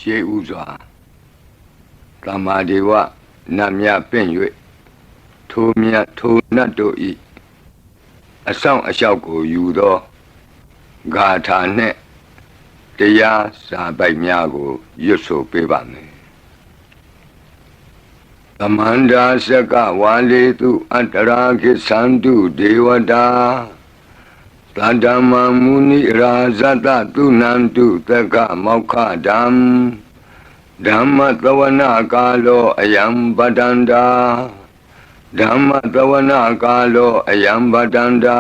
ရှေးဥစွာသမ္မာဒေဝနတ်မြပင့်၍ထိုမြတ်ထိုနတ်တို့ဤအဆောင်အလျှောက်ကိုယူသောဂါထာနှင့်တရားစာပိုက်များကိုရွတ်ဆိုပေးပါမယ်သမန္တာစကဝါလေတုအတ္တရာခိသန္တုဒေဝတာသတ္တမမုနိရာဇတသုနန္တုသက္ကမောက္ခဓမ္မဓမ္မသဝနာကာလောအယံပတန္တာဓမ္မသဝနာကာလောအယံပတန္တာ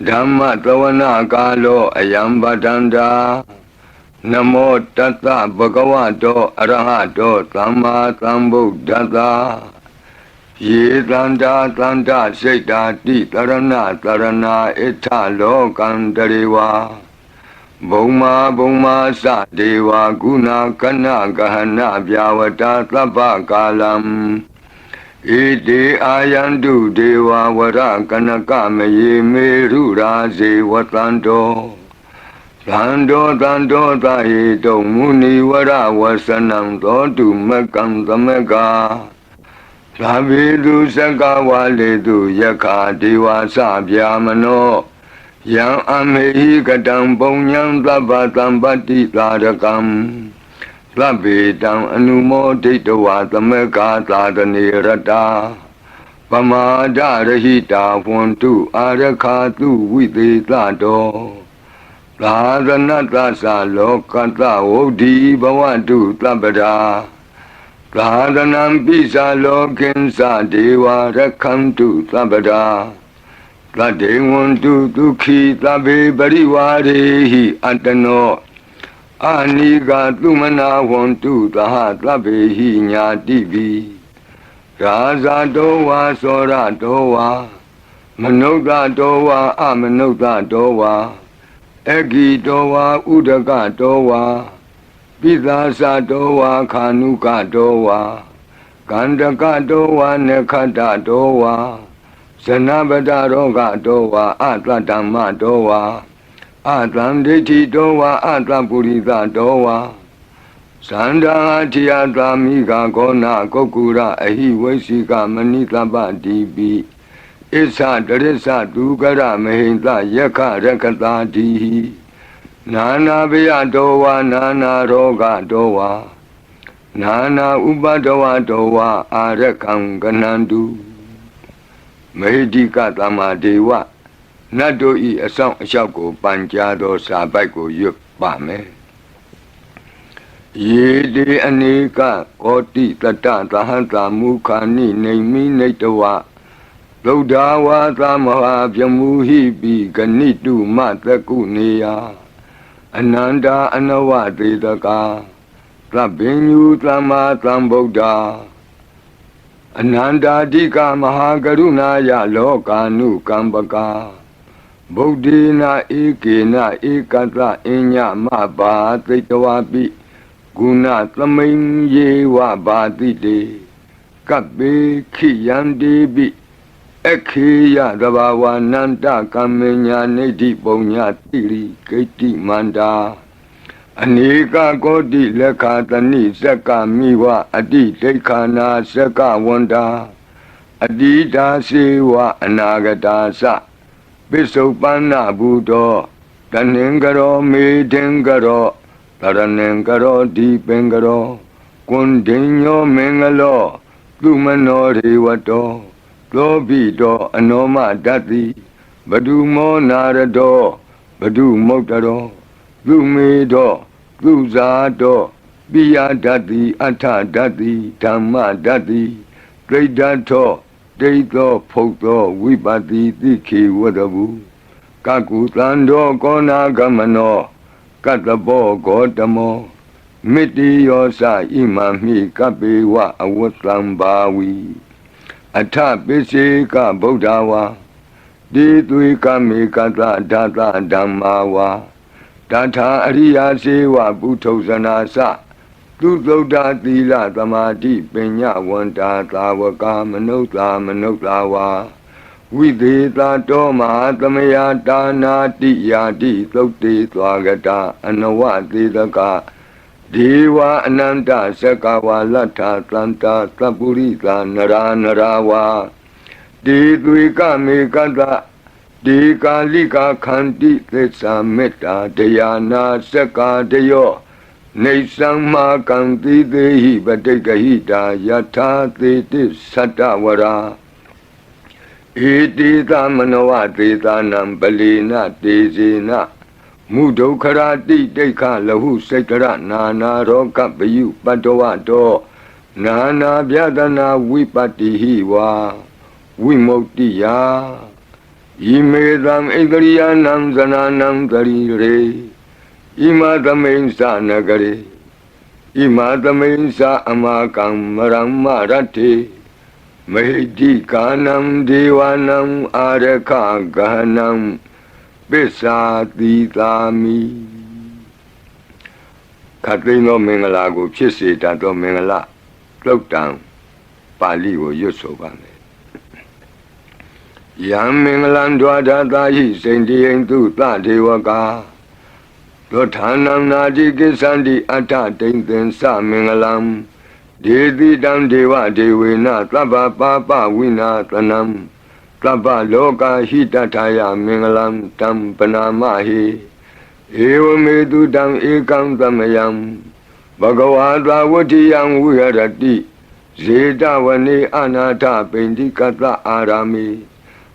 ဓမ္မသဝနာကာလောအယံပတန္တာနမောတတ္တဗဂဝတောအရဟတောသမ္မာသမ္ဗုဒ္ဓတ္တယေတန္တာတန္တစိတ်တာတိတရဏတရဏဣထလောကံတရေဝဘုံမာသဒေဝကုဏကနဂဟနဗျာဝတာသဗ္ဗကာလံဣတိအာယန္တုဒေဝဝရကနကမယေမေရုရာဇေဝတန္တောသန္တောသဟေတုံမုနိဝရဝဆနံသောတုမကံသမကသာဝေတုစကဝါလေတုယက္ခဒေဝသဗျာမနောယံအမေဟိကတံပုံညံသဗ္ဗသံပတ္တိသာရကံသဗ္ဗေတံအနုမောဒိတဝါသမကသာတနေရတာပမာဒရဟိတာဝန္တုအာရခာတုဝိသေသတောသာသနတ္တသလောကတ္တဝုဒ္ဓိဘဝတုသဗ္ဗရာသာသနံပိသလောကိဉ္စဒေဝရက္ခန္တုသဗ္ဗရာသတ္တေဝန္တုဒုက္ခိသဗ္ဗေပရိဝါရေဟိအတ္တနောအာနိကသုမနာဝန္တုသဟသဗ္ဗေဟိညာတိပိရာဇတောဝါသောရတောဝါမနုဿတောဝါအမနုဿတောဝါအဂိတောဝါဥဒကတောဝါပိသာသတောဝါခာနုကတောဝါကန္တကတောဝါနခတ္တတောဝါဇနပတရောဂတောဝါအတ္တဓမ္မတောဝါအတ္တံဒိဋ္ဌိတောဝါအတ္တပုရိသတောဝါသန္တာထိယသာမိဂဂောနာကုက္ကုရအဟိဝိသိကမဏိတပ္ပတိပိဣသတရိစ္ဆဒုက္ကရမဟိတယက္ခရက္ခတာတိနာနာဘယတောဝါနာနာရောဂတောဝါနာနာဥပဒဝတောဝါအာရခံကနန္တုမေဟိတိကသမ္မာဒေဝနတ်တို့ဤအဆောင်အလျှောက်ကိုပန်ကြားသောစာပိုက်ကိုရွတ်ပါမယ်ယေတိအနေကကောတိတတ္တသဟံတာမုခာနိနေမိနေတဝသုဒ္ဓဝါသမဟာပြမူဟိပိဂဏိတုမတကုနေယအနန္တာအနဝသေတကာသဗ္ဗညုသမ္မာသမ္ဗုဒ္ဓအနန္တာတိကမဟာကရုဏာယလောကာနုကမ္ပကာဗုဒ္ဓေနဧကေနဧကတအညမဘာသိတဝပိဂုဏသမိန်ယေဝဘာတိတေကပ္ပေခိယံတိပိခေယသဘာဝနန္တကမ္မညာနေတိပုံညာတိရိဂိတိမန္တာအနေကကောတိလက်ခာတနိဇက်ကမိဝအတိဒိဋ္ဌာနာဇက်ကဝန္တာအတိတာစေဝအနာဂတာသပိစုပန္နဘူတောတဏ္ဏကရောမေဒင်ကရောတရဏံကရောဒီပင်ကရောကွန်ဒိညောမင်္ဂလောသူမနောရေဝတောသောပိတောအနောမတတိဘဒုမောနာရတောဘဒုမုတ်တရောသူမေတောသူဇာတောပိယဓတ္တိအထဓတ္တိဓမ္မဓတ္တိဒိဋ္ဌထောဒိဋ္ဌောဖုတ်သောဝိပတိတိခေဝတဘူကကုသံတောကောနာဂမနောကတ္တဘောဂောတမောမိတိယောသဣမံမိကပေဝအဝတ္တံဘာဝီအထပိစေကဗုဒ္ဓဝါတိသွေကမေကတဓာတဓမ္မာဝါတထာအရိယာစေဝပုထုဇနာသသူသုဒ္ဓသီလသမာဓိပညာဝန္တာသာဝကမနုဿာဝါဝိသေသတောမဟာသမယတာနာတိယာတိသုတ်တေသွားကတာအနဝသေတက ဒေဝအနန္တစကဝါလတ္ထသန္တာသပ္ပုရိသနရာနရာဝါဒေသွေကမေကတ္တဒေကာလိကာခန္တိသစ္စာမေတ္တာတရားနာစက္ကာတယောနေသံမာကံတိသေဟိပဋိက္ခဟိတာယထာသေတိသတ္တဝရာဧတိသမနောဝသေသနံပလီနတေဇေနမုဒုက္ခရာတိဒိဋ္ဌလဟုစိတ်တရနာနာရောဂပယုပတ္တဝတောနာနာဗျာဒနာဝိပတ္တိဟိဝါဝိမုတ္တိယဣမေသံဣန္ဒရိယနံဇနာနံတရိရေဣမသမိန်္စနဂရေဣမသမိန်္စအမကံမရမ္မရတ္ထေမဟိတိကာနံဒေဝနံအာရခဂဟနံပစ္စာတိသာမိခတ်သိမ်းသောမင်္ဂလာကိုဖြစ်စေတတ်သောမင်္ဂလာသုတ်တံပါဠိကိုရွတ်ဆိုပါမယ်ယံမင်္ဂလံဒွါဒတာဟိစိန္တိယံသူသဒေဝကာသောဌာနံနာတိကိသန္တိအတ္တတိန်သင်္သမင်္ဂလံဒေတိတံဒေဝဒေဝေနသဗ္ဗပါပဝိနာသနံသဗ္ဗလောကဟိတထာယမင်္ဂလံတံပနာမဟိဧဝမေတုတံဧကံသမယံဘဂဝါတဝတ္တိယံဝိဟရတိဇေတဝနေအနာထပိန္တိကတအာရာမိ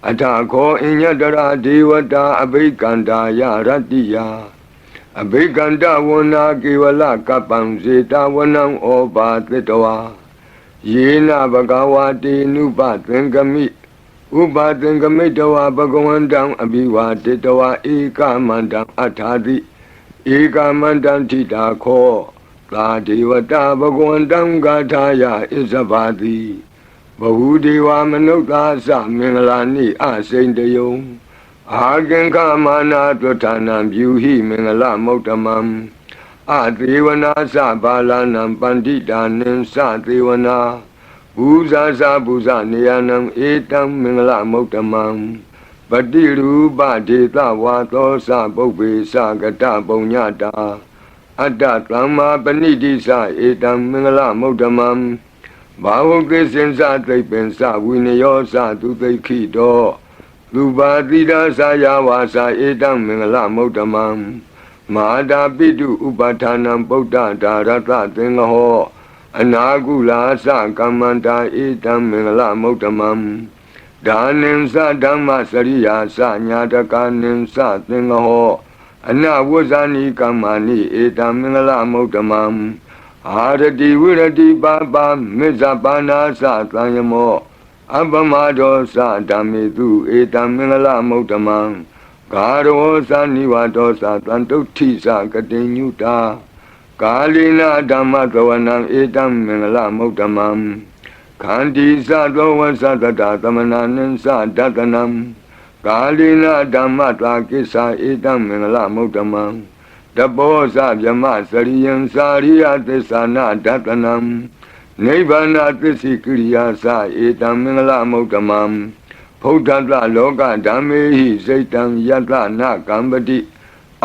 အထခောအညတရာဒေဝတာအဘိကန္တာယရတ္တိယအဘိကန္တဝနာကေဝလကပ္ပံဇေတဝနံဩဘာသတ္တဝါယေနဘဂဝါတေနုပသင်္ကမိဥပသင်္ကမိတဝါဘဂဝန္တံအဘိဝါတေတဝါဧကမန္တံအထာတိဧကမန္တံထိတာခောသာဒေဝတာဘဂဝန္တံဂါထာယဣဇဘာတိဘဝဒေဝမနုဿာသမင်္ဂလာနိအစိန်တယုံအာကင်္ခမာနာတွဋ္ဌာနံပြုဟိမင်္ဂလမௌတမံအသေဝနာသဘာလနံပန္တိတာနင်္စသေဝနာဘူဇာသဘူဇနေယနံဧတံမင်္ဂလမௌတမံပတိရူပဒေသဝါသောသပုပ္ပေသကတပုံညတာအတ္တသမ္မာပဏိတိသဧတံမင်္ဂလမௌတမံဘာဝကိစင်္စသိပ္ပင်္စဝိနယောသသူသိခိတောလူပါတိဒာသာယဝါစာဧတံမင်္ဂလမௌတမံမဟာတာပိတုဥပဌာနံဗုဒ္ဓဒါရတသင်္ဃဟောအနာကုလာသကမ္မန္တာဧတံမင်္ဂလမௌတမံဒါနင်္စဓမ္မစရိယာသညာတကာနင်္စသင်္ဃဟောအနဝဇ္ဇာနိကမ္မာနိဧတံမင်္ဂလမௌတမံအာရတိဝိရတိပါပါမေဇပါနာသသံယမောအပမဒောသဓမ္မေတုဧတံမင်္ဂလမௌတမံဂါရောသနိဝတောသတံတုဋ္ဌိသကတိညုတာကာလိနာဓမ္မသဝနံဧတံမင်္ဂလမௌတမံခန္တီသသောဝသတတသမနာနင်္စဒတနံကာလိနာဓမ္မတာကိစ္ဆာဧတံမင်္ဂလမௌတမံတဘောဇဗြမစရိယံစာရိယသစ္ဆာနာဒတနံနိဗ္ဗာနသစ္စိကိရိယာသဧတံမင်္ဂလမௌတမံဖုဒ္ဓတလောကဓမ္မေဟိစိတ်တံယတနာကံပတိ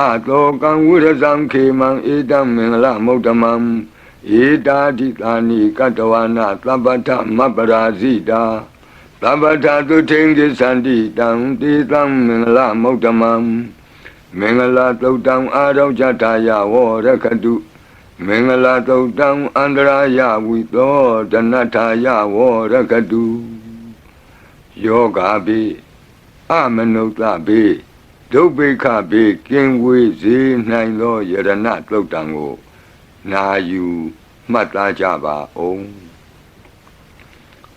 အတောကံဝိရဇံခေမံဧတံမင်္ဂလမௌတမံဧတာတိသာနိကတဝနာသဗ္ဗထမပ္ပရာဇိတာသဗ္ဗထသုထိန်ကိသန္တိတံတေတံမင်္ဂလမௌတမံမင်္ဂလာသုတ်တံအာရောဇတာယဝရခတုမင်္ဂလာသုတ်တံအန္တရာယဝိသောဒနထာယဝရခတုယောဂါပိအမနုဿပိဒုဗ္ဗေခပိကင်ဝေစေနိုင်သောယရဏသုတ်တံကိုနာယူမှတ်သားကြပါအောင်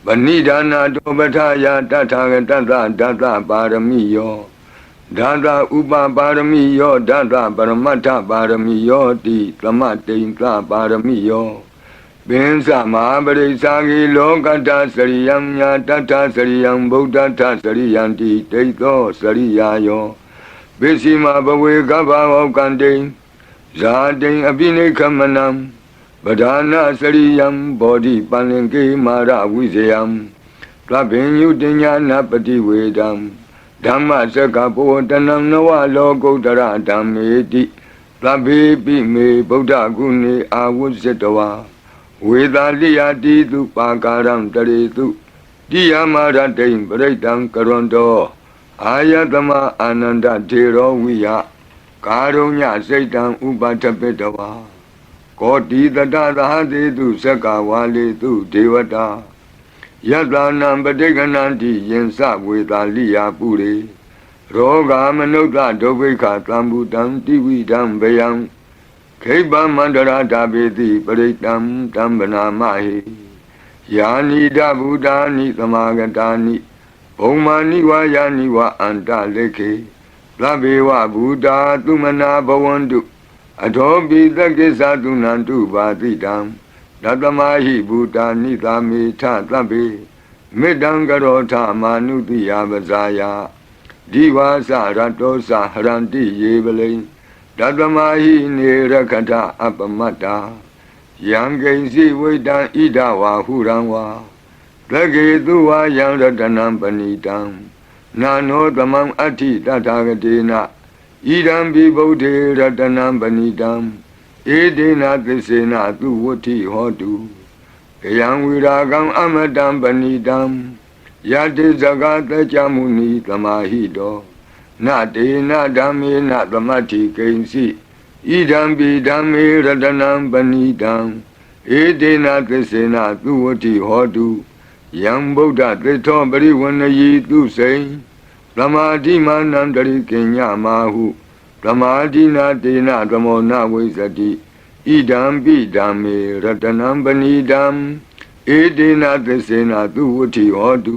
ဗဏိဒါနာတောပဋ္ဌာယတထာဂတတဒတပါရမိယောဒါသဥပပါရမိယောဒါသပရမတ္ထပါရမိယောတိသမတိန်သပါရမိယောပင်္စမဟာပရိစ္ဆာဂိလောကတ္တစရိယံညာတတ္ထစရိယံဗုဒ္ဓတ္ထစရိယံတိဒိဋ္ဌောစရိယာယောပစ္စည်းမဘဝေကဗ္ဗဝကန္တိဇာတိအပိနိခမနံပဒာနာစရိယံဘောဓိပန္လင်ကေမာရဝိဇယံသဗ္ဗညုတညာနာပတိဝေဒံဓမ္မစကဘောတနံနဝလောကုတ္တရဓမ္မေတိ သဗ္ဗေပိမေဗုဒ္ဓဂုဏေအာဝုဇ္ဇတဝါဝေသာလိယတိတုပါကာရံတရေတုတိယမရတိံပရိတံကရွန်တောအာယတမအာနန္ဒထေရောဝိယကာရုညစိတ်တံဥပထပိတဝါကောတိတတသဟတိတုသက္ကဝါလေတုဒေဝတာယတနံပဋိက္ခဏန္တိယင်္စဝေသာလိယပုရိရောဂာမနုဿဒုဗ္ဗိခသံဗုတံတိဝိတံဗယံခိဗ္ဗမန္တရာတာပိတိပရိတံတံဗနာမဟိယာနိဒဗုဒ္ဓာနိသမာဂတာနိဘုံမာနိဝါယာနိဝါအန္တလေခေသဗ္ဗေဝဗုဒ္ဓာသုမနာဘဝန္တုအထောပိသက္ကိသသုနန္တုပါတိတံတတမဟိဗုဒ္ဓာနိသာမေထသဗ္ဗေမေတ္တံကရောထမာနုတိယပဇာယဒီဝါစရတောစဟရန္တိယေပလိတတမဟိနေရခထအပမတ္တာယံကိဉ္စီဝိတံဣဒဝါဟုရံဝါသကေတုဝါယံရတနံပဏိတံနာနောသမံအဋ္ဌိတထာဂတေနဣဒံပိဗုဒ္ဓေရတနံပဏိတံဧဒေနသစ္စေနသူဝဋ္ဌိဟောတုကယံဝိရာဂံအမတံပဏိတံယတိဇဂတကြမုနိသမာဟိတောနတေနဓမ္မေနသမတ္ထိကိဉ္စီဣဒံပိဓမ္မေရတနံပဏိတံဧဒေနသစ္စေနသူဝဋ္ဌိဟောတုယံဗုဒ္ဓသစ္ထောပရိဝဏယိသူစိံသမာဓိမာနံတရိကိညမာဟုသမာဓိနာတေနသမောနဝိဇ္ဇတိဣဒံပိဓမ္မေရတနံပဏိတံဧဒေနသစ္စေနသူဝဋ္ဌိဟောတု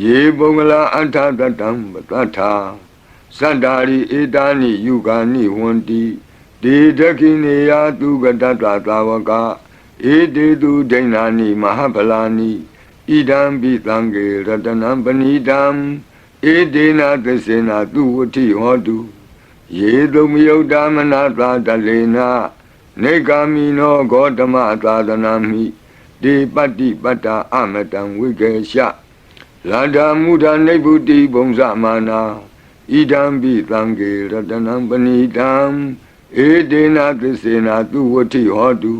ယေပုဂ္ဂလာအထတတံပတ္ထာသတ္တာရိဧတာနိယုဂာနိဝန္တိဒေဒခိနေယသူကတတသာဝကဧတေတုဒိဏာနိမဟာဗလာနိဣဒံပိသံဃေရတနံပဏိတံဧဒေနသစ္စေနသူဝဋ္ဌိဟောတုယေတုမယုတ်တမနာသာတလေနနေဂာမိနောဂေါတမသာသနာမိဒေပတ္တိပတ္တာအမတံဝိကေရှလန္ဓာမုဒနိဗ္ဗုတိဘုံဇမာနာဣဒံပိသံဃေရတနံပဏိတံဧဒေနသစ္စေနသူဝဋ္ဌိဟောတု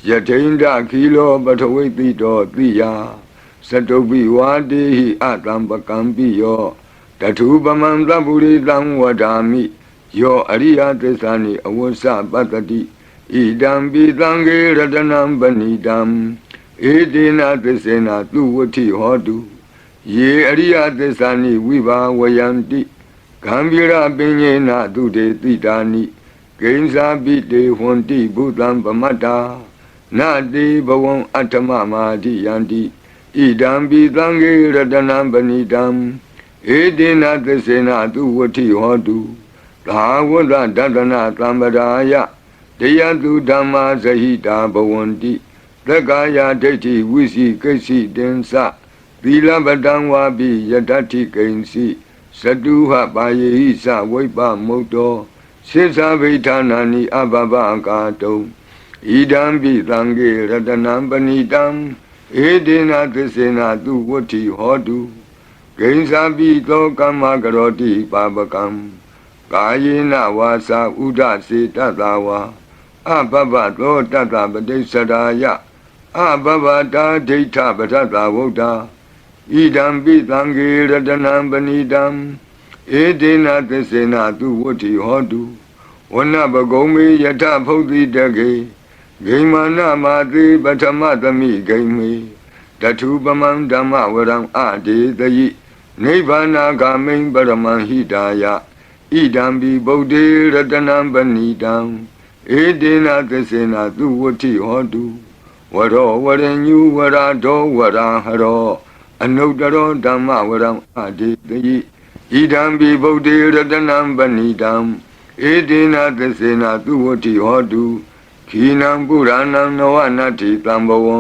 ယထိန္ဒခိလောပထဝိတိတောတိယသတုပိဝါတေဟိအတံပကံပိယောတထုပမံသဗ္ဗုရိတံဝဒာမိယောအရိယသစ္စာနိအဝဆပတ္တိဣဒံပိသံဃေရတနံပဏိတံဧဒေနသစ္စေနသူဝဋ္ဌိဟောတုယေအရိယသစ္စာနိဝိဘာဝယန္တိဂံဗီရပညေနသူတေတိတာနိကိဉ္စာပိတေဟွန်တိဘုသံပမတ္တာနတေဘဝံအဋ္ဌမမာတိယန္တိဣဒံပိသံဃေရတနံပဏိတံဧဒေနသစ္စေနသူဝဋ္ဌိဟောတုသာဝတ္တဒတနာသံပဒါယတေယတုဓမ္မာဇဟိတာဘဝန္တိသက္ကာယဒိဋ္ဌိဝိစီကိစ္စိတင်္စသီလပတံဝါပိယတ္ထိကိဉ္စီသတုဟပါယေဟိသဝိပ္ပမုတ်တောစေသဗိဌာနာနိအဘဘကာတုံဣဒံပိသံဃေရတနံပဏိတံဧဒေနသစ္စေနသူဝဋ္ဌိဟောတုကိဉ္စာပိသောကမ္မကရောတိပါပကံကာယေနဝါစာဥဒစေတတဝါအဘဘသောတတပတိစ္ဆရာယအဘဘတာဒိဋ္ဌပထတဝုဒ္ဓဣဒံပိသံဃေရတနံပဏိတံဧဒေနသစ္စေနသူဝဋ္ဌိဟောတုဝနပဂုံမေယထဖုတ်တိတကေဂိမာနမာတိပထမသမိဂိမေတထုပမံဓမ္မဝရံအဒေတယိနိဗ္ဗာနာဂမိံပရမံဟိတာယဣဒံပိဗုဒ္ဓေရတနံပဏိတံဧဒေနသစ္စေနသူဝဋ္ဌိဟောတုဝရောဝရညုဝရဒောဝရဟရောအနုတ္တရောဓမ္မဝရံအဒေတယိဣဒံပိဗုဒ္ဓေရတနံပဏိတံဧဒေနသစ္စေနသူဝဋ္ဌိဟောတုခိနံပုရဏံနဝနတ္ထိတံဘဝံ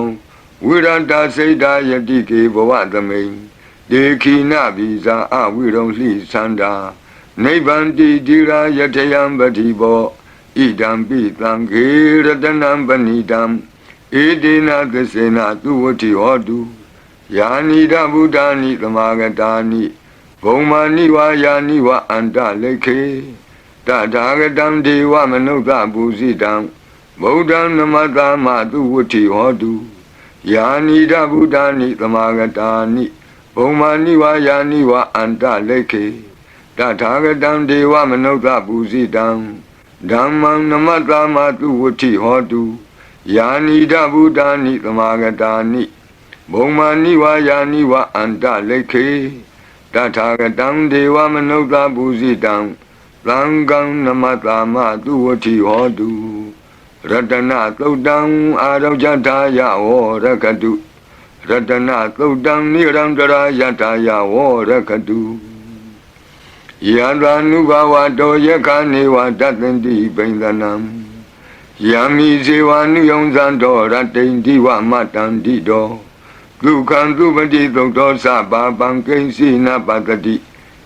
ဝိရတစိတ်တာယတိကေဘဝသမိန်ဒေခိနဗိဇာအဝိရုံလှိသန္တာနိဗ္ဗန္တိတိရာယထယံပတိဘောဣဒံပိသံဃေရတနံပဏိတံဧဒေနသစ္စေနသူဝဋ္ဌိဟောတုယာနိဒဗုဒ္ဓာနိသမာဂတာနိဘုံမာနိဝါယာနိဝအန္တလိခေ Tatagatam Deva Manuta Busidam Bodham Namatama Tu Vuti Hodu Yanida Buddhani Tamagatani Omani wa Yani wa Anta Leke Tatagatam Deva Manuta Busidam Dhammam Namatama Tu Vuti Hodu Yanida Buddhani Tamagatani Omani wa Yani wa Anta Leke Tatagatam Deva Manuta Busidam Langam Namatama Duwati Hodu Ratana Todang Arajataya O Rakadu Ratana Todang Nirandara Yataya O Rakadu Yadanubawa Doyakani Watatendi Bendanam Yami Zewanu Yonzando Ratendi Wamatandi Do Lukan Dubadi Dosa Babang Kensi Napatati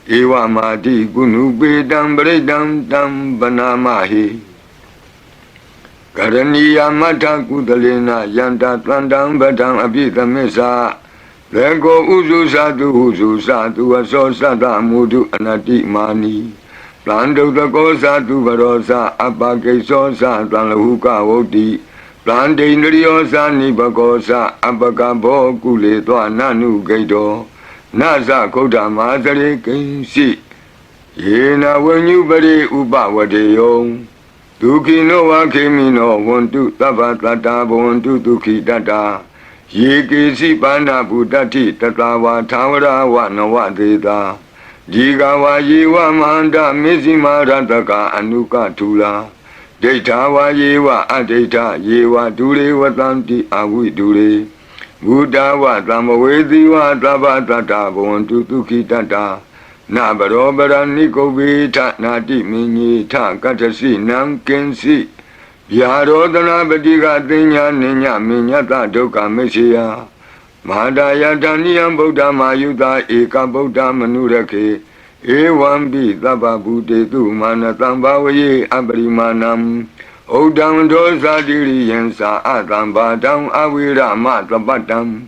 Ewa Madi Gunu Bedam Bredam Dam Banamahi Karaniya Mata Kudalena Yanta Tlandam Badam Abita Mesa Lego Uzu Satu Aso Sata Mudu Anati Mani Plando the Satu Barosa Apake Sosa Tlahuka Oti Plande Indriosa Nibagosa Apakabo Kule Nanu Gaido Nasa Koda Mazare Kensi Yena when you bari Uba Wadeyo Duki no Wakimino want to Tavatata want to Duki Dada Yiki Sipana Budati Tatawa Tawara Wanawa Deda Jigawa Yewa Manda Mizima Rataka Anuka Tula Detawa Yewa Adeta Yewa Dure Watanti Awi Dure Buddha wa Tamawedi wa Tabatata Bontu Tuki Tata Nabarobara Nikobita Nati Mini Ta Katasi Nam Kensi Yarodana Badiga Dinya Ninya Minyata Doka Mesia Madaya Daniam Buddha Mayuda Eka Buddha Manurake Ewan Bi Taba Bude Tu Manatambawe Abrimanam Odam Dosa Diriyensa Atamba Dam Awira Matabatam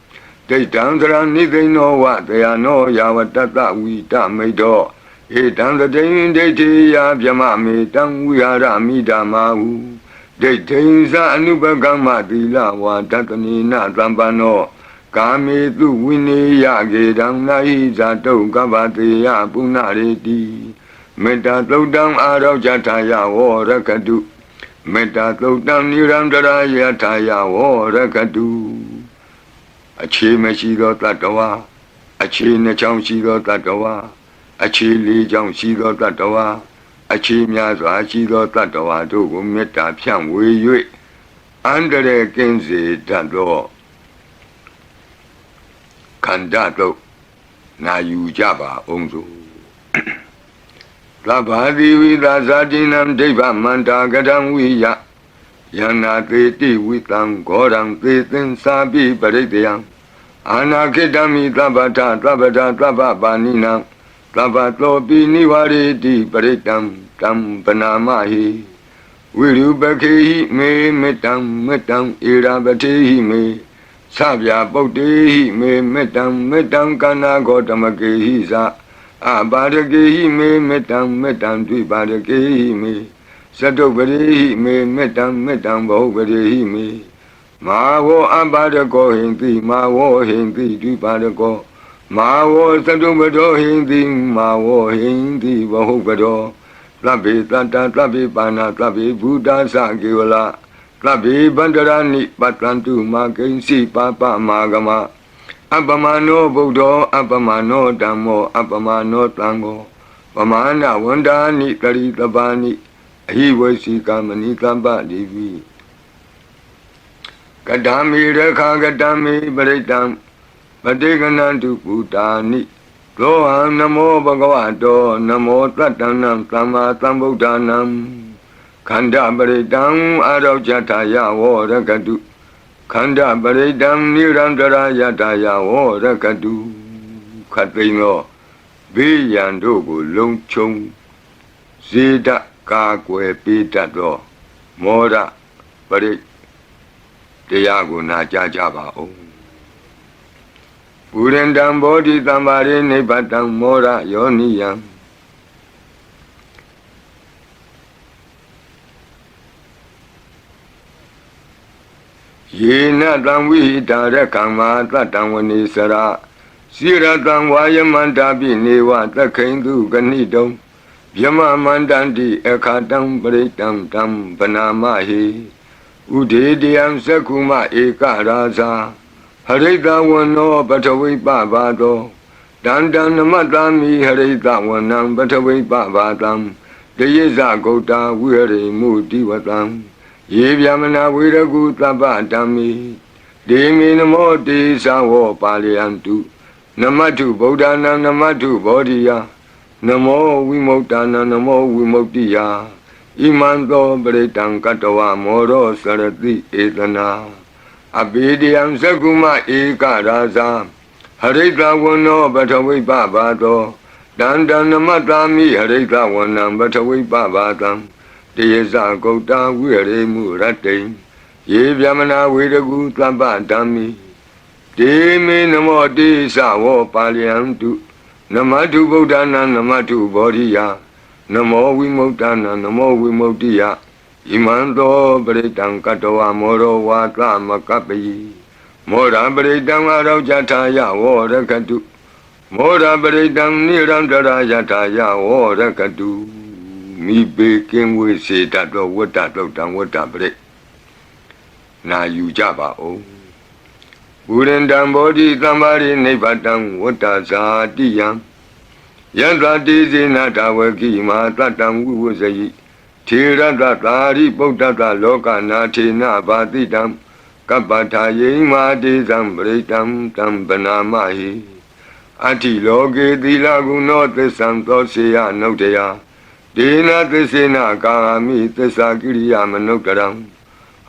Detam Nidhi no what they are no Yawatata Wita Medo Etam the Dain Deti Yabjamami Tam Wiara Midamahu Detinsa Anubagama Dila Watatani Natambano Kami Tu Wini Yagedam Naiza To Gavati Yapunareti Meta Todam Arau Jataya Warakadu Meta Todam Nirandara Yataya Warakadu Achi Meshido Tatawa Achi Nacham Shido Tatawa Achi Li Jam Shido Tatawa Achi Miaza Shido Tatawa To Meta Pian Wei Yui Under Kenzi Tado Kandato Na Yujaba Onzo Labadi Vida Zadinam Deva Manda Gadam Wiya Yana Teti Witam Godam Tetin Sabi Baridiam Anakidami Tabata Tabata Tababanina Tabato Biniwari Di Baritam Tam Panamahi Wiru Baki Me Metam Irabati Me Sabya Boti Me Metam Kana Gotamaki Sa Abadaki Me Metam Dibadaki Me Satobari Me Metam Bobari Me Mawo Abadako Hindi Mawo Hindi Dibadako Mawo Satobado Hindi Mawo Hindi Bahobado Labi Tata Labi Bana Labi Buddha Sagiwala Labi Bandarani Patlantu Makensi Papa Magama Abamano Bodo Abamano Damo Abamano Tango Pamana Wandani Kari Tabani He was Kamani Tamba Devi Kadami Reka Gadami Baritam Padeganantu Putani Loham Namo Bhagavato Namo Tatanam Tama Tambudanam Kanda Baritam Arajataya Warakadu Kanda Baritam Nirandara Yataya Warakadu Katino Biyandogo Longchong Zida Kakwe Pitato Mora Parit Tiago Najajaba O Urendam Bodhi Tambari Nebatam Mora Yoniyam ယေနတံဝိဟိတာရကံမာတတံဝနေစရာစိရတံဝါယမန္တာပိနေဝသခိန်သူကဏိတုံဗျမမန္တန္တိအခါတံပရိတံတံဗနာမဟိဥဒေတယံသက္ခုမဧကရာဇာဟရိတဝနောပထဝိပဘာသောတန္တံနမတ္တမိဟရိတဝနံပထဝိပဘာတံတယေဇဂௌတာဝိရိမုတိဝတံယေဗျမနာဝေရကုသဗ္ဗဓမ္မိဒေမေနမောတေသဝောပါလယန္တုနမတုဗုဒ္ဓနာနမတုဗောဓိယနမောဝိမု ക്ത နာနမောဝိမု ക്തി ယဣမံသောပရိတံကတဝမောရောစရတိဧတနာအဘိဓိယံသက္ကုမဧကရာဇာဟရိတဝနောပထဝိပဘာသောတန္တနမတ္တာမိဟရိတဝနံပထဝိပဘာတံတယေဇဂௌတာဝိရေမုရတ္တိယေဗျမနာဝေရကုသဗ္ဗဓမ္မိဒေမေနမောတေသဝောပါလယန္တုနမတုဗုဒ္ဓနာနမတုဗောဓိယနမောဝိမု ക്ത နာနမောဝိမု ക്തി ယဣမံသောပရိတံကတဝမောရောဝါသမကပ္ပိမောရပရိတံအရောကြထာယဝောရကတုမောရပရိတံနိရန္တရာယထာယဝောရကတုမိဘေကင်းဝေစေတတော်ဝတ္တတုတ်တံဝတ္တပရိနာယူကြပါဦးဘူရန္တံဘောဓိသမ္မာရိနိဗ္ဗတံဝတ္တဇာတိယံယန္တတိဇေနတဝကိမာတတံဝိဝဇယိထေရတသာရိပုတ္တတလောကနာထေနဘာတိတံကပ္ပထာယိမာတေဇံပရိတံတံဗနာမဟိအတ္တိလောကေသီလဂုဏောသစ္ဆံသောစေယနုတ္တယဒေနသစ္စေနကာမိသစ္စာကိရိယာမနုတရံ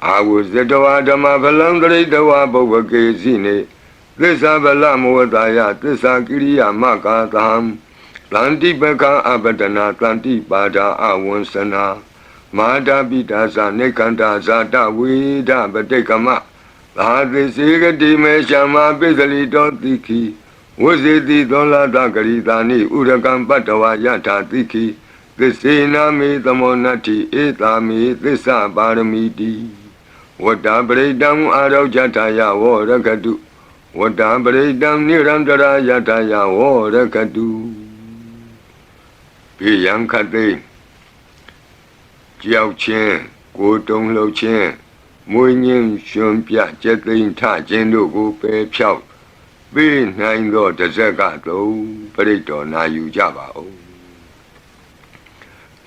အာဝဇတဝါဓမ္မဖလံတရိတဝါဘုဝကေစီနေသစ္စာဗလမောတာယသစ္စာကိရိယာမကာသံတန္တိပကံအပတနာတန္တိပါဒာအဝံစနာမာတာပိတာသနေကန္တာဇာတဝိဒပတိကမသာသစ္စေကတိမေရှမပိစလိတောတိခိဝဇေတိသောလာတဂရိတာနိဥရကံပတ္တဝါယထာတိခိသစ္စေနာမေသမောနတ္တိဧတာမေသစ္စာပါရမီတိဝတ္တပရိတံအာရောကြထာယဝောရကတုဝတ္တပရိတံနိရန္တရာယထာယဝောရကတုပိယံခတိကြောက်ခြင်းကိုတုံလှုပ်ခြင်းမွေးညင်းရှင်ပြကျက်သိမ်းထခြင်းတို့ကိုပယ်ဖြောက်ပေးနိုင်သောတဇက်ကသုံးပရိတော်နာယူကြပါဦး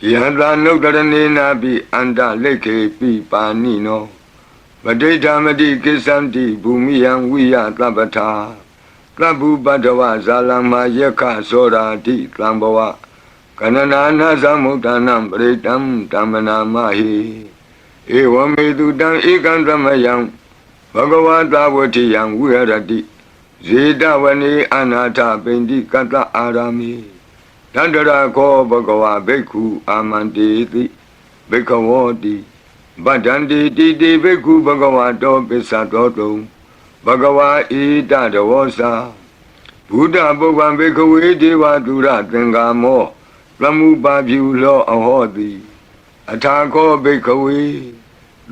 ယန္တာနုတရဏေနာပိအန္တလိခေပိပါဏိနောပဋိဌာမတိကိစ္ဆန္တိဘူမိယံဝိယသဗ္ဗထာသဗ္ဗုပတ္တဝဇာလမယက္ခသောရာတိသံဘဝကနနာနာသမုဒ္ဒနာပရိတံဓမ္မနာမဟိဧဝမေတုတံဧကံသမယံဘဂဝတာဝတိယံဝိဟရတိဇေတဝနေအနာထပိန္တိကတ္တအာရမိတန္တရာခောဘဂဝဘိက္ခုအာမန္တေတိဘိက္ခဝောတိဗဒ္ဒန္တိတိတိဘိက္ခုဘဂဝတောပစ္စတောတုံဘဂဝါဣတတဝောစာဘုဒ္ဓပုဗ္ဗံဘိက္ခဝေဒေဝသူရသင်္ကာမောသမုပါဖြူလောအဟောတိအထာခောဘိက္ခဝေ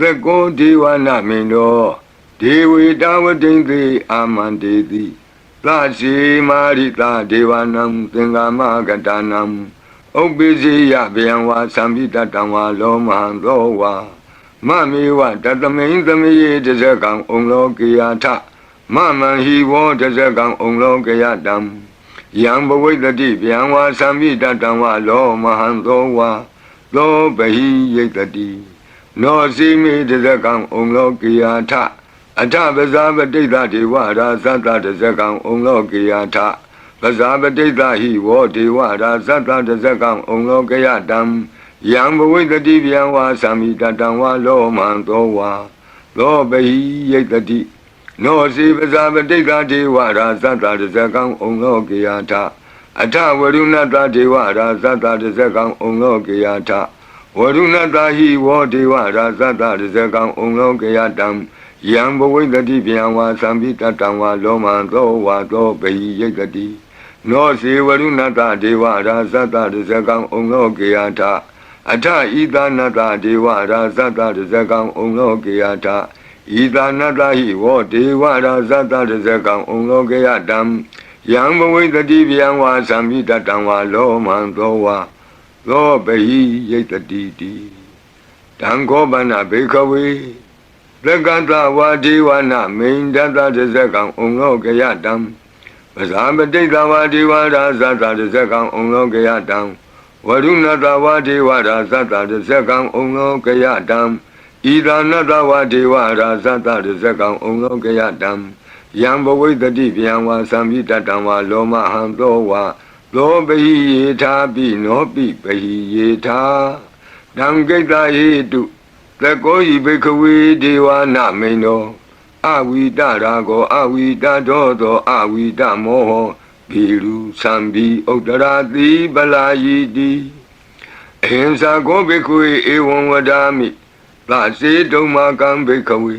သက္ကောဒေဝနာမိန်တော်ဒေဝေတဝတိန်သေအာမန္တေတိသစီမာရိတာဒေဝနံသင်္ကာမကတနံဥပ္ပိစေယဗျံဝါသံပိတတံဝါလောမဟံသောဝါမမေဝတတမိန်သမယေတဇကံဩလောကေယထမမံဟိဝောတဇကံဩလောကေယတံယံဘဝိတတိဗျံဝါသံပိတတံဝါလောမဟံသောဝါသောဘဟိယိတတိနောစီမေတဇကံဩလောကေယထအထပဇာပတိတဒေဝရာသတ္တတဇကံဩလောကေယထပဇာပတိတဟိဝောဒေဝရာသတ္တတဇကံဩလောကေယတံယံဘဝိတတိဗျံဝါသံမိတတံဝါလောမံသောဝါသောဘဟိယိတတိနောစီပဇာပတိတဒေဝရာသတ္တတဇကံဩလောကေယထအထဝရုဏတဒေဝရာသတ္တတဇကံဩလောကေယထဝရုဏတဟိဝောဒေဝရာသတ္တတဇကံဩလောကေယတံယံဘဝိတတိဗျံဝါသံပိတတံဝါလောမံသောဝါသောဘဟိယိတတိနောစီဝရုဏတဒေဝရာသတ္တတဇကံဩလောကေယထအထဣသနတဒေဝရာသတ္တတဇကံဩလောကေယထဣ ဤသာနတဟိဝောဒေဝရာဇတတဇကံဩလောကေယတံယံဘဝိတတိဗျံဝါသံမိတတံဝါလောမံသောဝါသောပဟိယိတတိတိတံခောပနဘေခဝေသက္ကတဝါဒေဝနာမိန်တတတဇကံဩလောကေယတံပဇာပတိတဝါဒေဝရာဇတတဇကံဩလောကေယတံဝရုဏတဝါဒေဝရာဇတတဇကံဩလောကေယတံဤသာနတဝါဒေဝရာဇတတဇကံဩလောကေယတံယံဘဝိတတိဗျံဝါသံမိတတံဝါလောမဟံသောဝါသောပဟိယေထာပိနောပိပဟိယေထာတံကိတ္တဟေတုသကောဤဘိခဝေဒေဝနာမိန်သောအဝိတရာကောအဝိတတောသောအဝိတမောဟဘီလူသံဘီဥတ္တရာတိပလာယီတိအဟိံစာကောဘိခဝေဧဝံဝဒာမိသစေတုံမာကံဘိခဝေ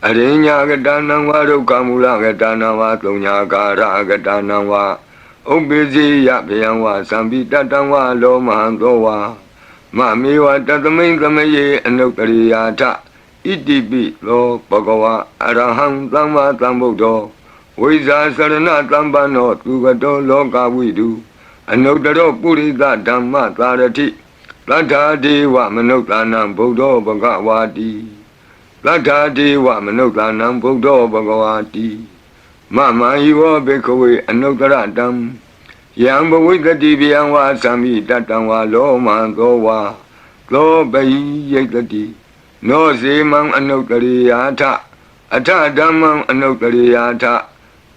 အရိညာကတနံဝါဒုက္ခမူလကတနံဝါသုံးညာကာရကတနံဝါဥပ္ပိစေယဗျံဝါသံပိတတံဝါလောမဟံသောဝါမမေဝတသမိန်သမယေအနုတ္တရိယာထဣတိပိလောဘဂဝါအရဟံသမ္မာသမ္ဗုဒ္ဓောဝိဇာစရဏသမ္ပန္နောသူကတောလောကဝိတုအနုတ္တရောပုရိသဓမ္မသာရတိသတ္ထာဒေဝမနုဿာနံဗုဒ္ဓောဘဂဝါတိသတ္ထာဒေဝမနုဿာနံဗုဒ္ဓောဘဂဝါတိမမဟိဝေဘိခဝေအနုတ္တရတံယံဘဝိတတိဗျံဝါသံမိတတံဝါလောမံသောဝါသောပဟိယိတတိနောစေမံအနုတ္တရိယာထအထဓမ္မံအနုတ္တရိယာထ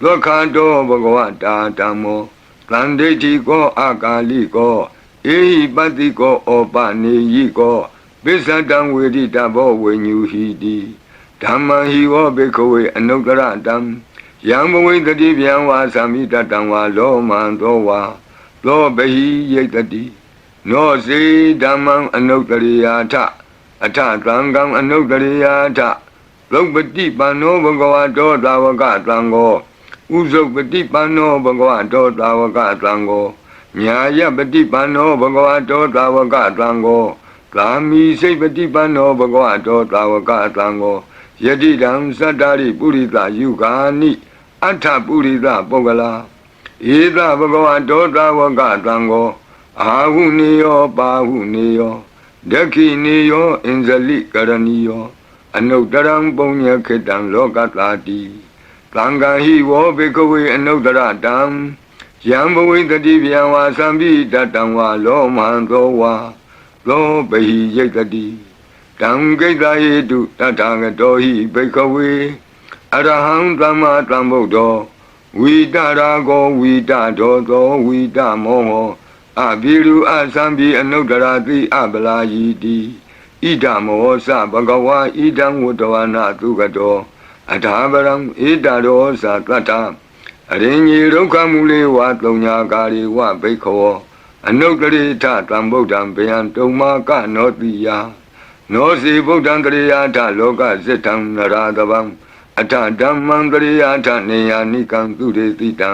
သောခန္တောဘဂဝတာဓမ္မောသန္ဒိဋ္ဌိကောအာကာလိကောဧဟိပတ္တိကောဩပနေယိကောပိစ္ဆတံဝေဒိတဘောဝိညူဟိတိဓမ္မံဟိဝောဘိခဝေအနုတ္တရတံယံဘဝိတတိဗျံဝါသံမိတတံဝါလောမံသောဝါသောပဟိယိတတိနောစေဓမ္မံအနုတ္တရိယာထအထသံဃံအနုတ္တရိယာထသုပတိပန္နောဘဂဝတောသာဝကသံဃောဥဇုပတိပန္နောဘဂဝတောသာဝကသံဃောညာယပတိပန္နောဘဂဝတောသာဝကသံဃောသာမိစိတ်ပတိပန္နောဘဂဝတောသာဝကသံဃောယတိတံသတ္တရိပုရိသယုဂာနိအထပုရိသပုဂ္ဂလာဧသဘဂဝတောသာဝကသံဃောအာဟုနေယောပါဟုနေယောဒက္ခိနေယောအင်္ဇလိကရဏီယောအနုတ္တရံပုညခေတံလောကတာတိသံဃာဟိဝောဘေကဝေအနုတ္တရတံယံဘဝိတတိဗျံဝါသံပိတတံဝါလောမံသောဝါသောပဟိယိတတိတံကိတ္တဟေတုတထာဂတောဟိဘေကဝေအရဟံသမ္မာသမ္ဗုဒ္ဓောဝိတရာကောဝိတဒောသောဝိတမောဟောအဘိရုအသံပိအနုတ္တရာတိအပလာယီတိဣဒမောသဘဂဝါဣဒံဝတ္တဝနာသူကတောအထာပရံဣဒရောသတတ္တအရိညေဒုက္ခမူလေဝသုံးညာကာရိဝဘိခောအနုတ္တရိထသံဗုဒ္ဓံဗျံတုံမာကနောတိယနောစီဗုဒ္ဓံတရိယာထလောကဇိတံနရာတဗံအထဓမ္မံတရိယာထနေယာနိကံသူရေတိတံ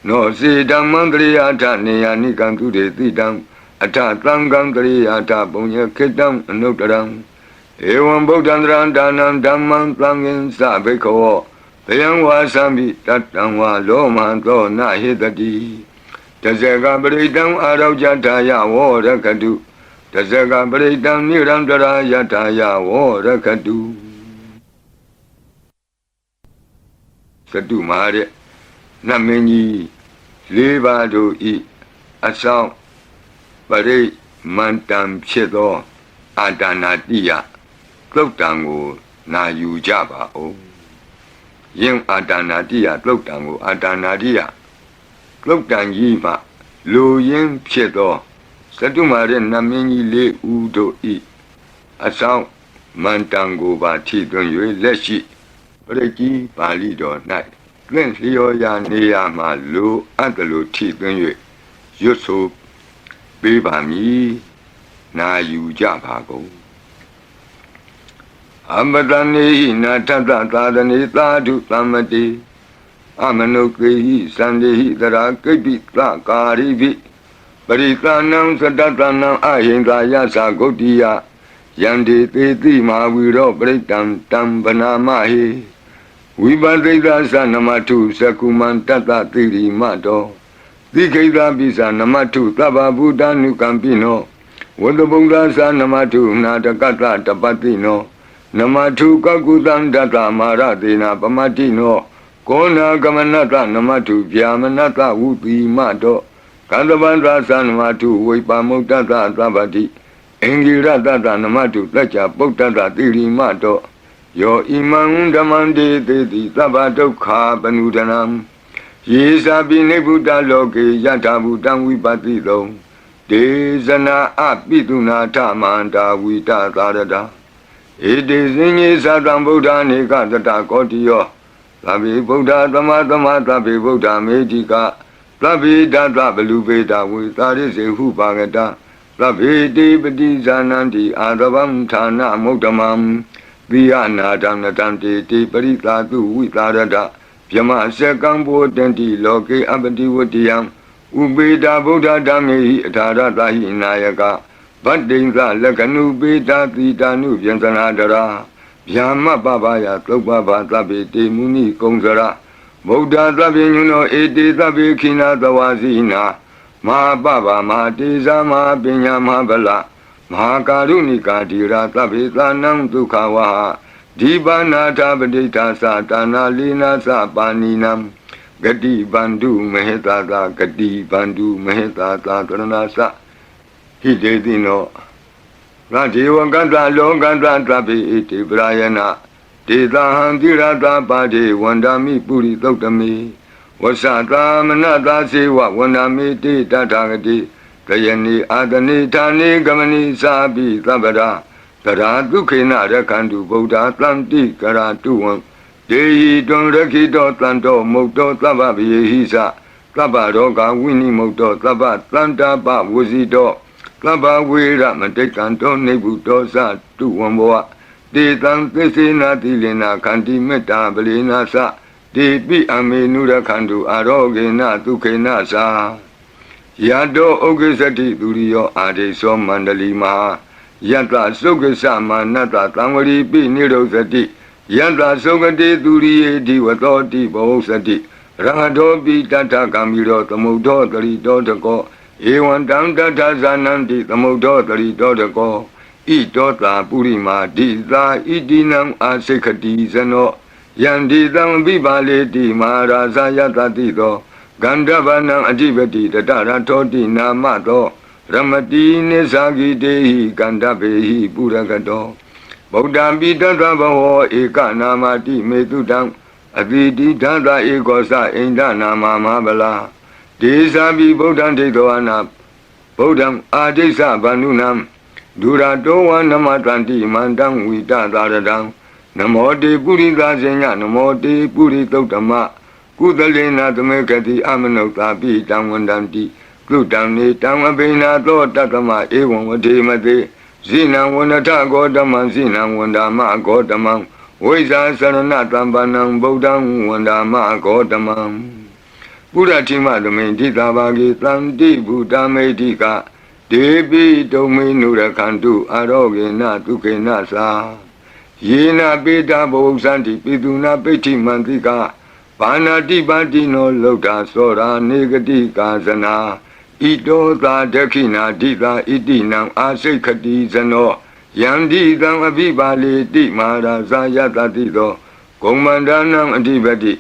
နောစီဓမ္မံတရိယာထနေယာနိကံသူရေတိတံအထသံဃံတရိယာထပုညခေတံအနုတ္တရံဧဝံဗုဒ္ဓံတရံဒါနံဓမ္မံသံဃင်္စဘိခောဗျံဝါသံပိတတံဝါလောမံသောနဟိတတိတဇေကပရိတံအာရောကြထာယဝောရခတုတဇေကပရိတံနိရံတရာယထာယဝောရခတုသတုမာရဲ့နတ်မင်းကြီး၄ပါးတို့ဤအဆောင်ပရိမန္တံဖြစ်သောအာတာနာတိယသုတ်တံကိုနာယူကြပါဦးယင်အာတာနာတိယသုတ်တံကိုအာတာနာတိယသုတ်တံကြီးမှလူရင်းဖြစ်သောသတုမာရဲ့နတ်မင်းကြီး၄ဦးတို့ဤအဆောင်မန္တံကိုပါထိသွင်း၍လက်ရှိပရိကြီးပါဠိတော်၌သင်လျော်ရာနေရာမှာလူအပ်တယ်လို့ထိသွင်း၍ရွတ်ဆိုပေးပါမည်နာယူကြပါကုန်အမတနေဟိနာထတသာသနေသာဓုသမ္မတိအမနုကေဟိသန္တေဟိတရာကိပိသကာရိပိပရိသနံသတ္တနံအဟိန္ဒာယသဂုတ်တိယ Yandi Titi Maviro Britam Tam Banamahi Vibadita Sanamatu Sakuman Tata Tiri Mato Dikeda Bisa Namatu Taba Buddha Nukampino Wadabunda Sanamatu Natakata Tapatino Namatu Kakutan Data Maratina Pamatino Kona Gamanata Namatu Vyamanata Uti Mato Kadabandra Sanamatu Vipamutata Tabati Engira Tata Namatu Tacha Potata Tiri Mato Yo Imam Damande Teti Tabato Ka Panudanam Yesa Bine Buddha Loke Yata Buddhan Vipatito Desana Apituna Tamanta Vita Tarada It is in Yesatan Buddha Nika Tata Kotio Tabi Buddha Tamatama Tabi Buddha Medika Tabi Data Belubeta with Taris Hupagata Tabi Dipati Zananti Adavam Tana Motamam Viana Damnatanti Tiparita Tu Vitarada Pyama Sekambo Tenti Loke Abati Vutiam Ubeda Buddha Dami Tarata Hinayaka Badinga Lakanu Beta Titanu Vyantanadara Yama Babaya Topaba Tabi Muni Kongzara Buddha Tabinuno Edi Tabi Kina Tawazina Ma Baba Ma Tiza Ma Pinya Ma Bala Ma Karunika Tira Tabi Tanam Tukawa Dibana Tabadita Satana Lina Sapaninam Gadi Bandu Mehetata Gadi Bandu Mehetata Tranasa Hidedino Radiwa Ganda Longanda Tabi Iti Brayana Tita Handirata Padi Wandami Puri Totami Wasata Manata Sewa Wandami Tita Tagati Kayani Adani Tani Gamani Sabi Tabada Tara Dukina Rakandu Buddha Tlanti Karatuan Dehi Don Rakito Tlanto Moto Tababi Hisa Tabaroga Winnie Moto Tabat Tlanta Ba Wuzito Taba Wira Matekanto Nebuto Sa Tuwamboa De Tan Tesina Tilina Kanti Meta Belina Sa De Bi Amenura Kandu Arogena Tukena Sa Yado Ogesati Durio Ade So Mandali Maha Yata Sogasa Manata Tamari Pi Nirosati Yata Sogati Duri Diwatoti Bosati Rado Bi Tata Kamiro Tamudo Tarito Tako Ewan Tanta Zananti Tamudo Tarito Tako Itota Purima Dita Idinam Asekati Zano Yandidam Vibaleti Maharaza Yatatito Gandavanam Adivati Tatara Toti Namato Ramati Nesagi Dehi Gandabehi Puragato Buddha Bidata Baho Eka Namati Metudam Aditi Tata Ekosa Inda Nama Mabala Desabi Buddha Tedoana Buddham Adesa Banunam Durato Namatanti Mandam Vita Taradam Namo De Purita Zenya Namo De Puritotama Kudalena Tamekati Amanota Pi Tamwandanti Kudamni Tamabina To Tatama Ewan Vademate Zina Wanata Godaman Zina Wandama Godamam Weza Saranatambanam Bodam Wandama Godamam Buddha Tima Domain Titabagi Tanti Buddha Medika Debi Domain Nurakantu Arogena Tukena Sa Yena Beta Bosanti Piduna Peti Mantika Panati Batino Loda Sora Negati Kazana Ito Ta Dekina Dita Itinam Asekati Zano Yandi Dam Abibali Di Maharaza Yatatito Komandanam Adibati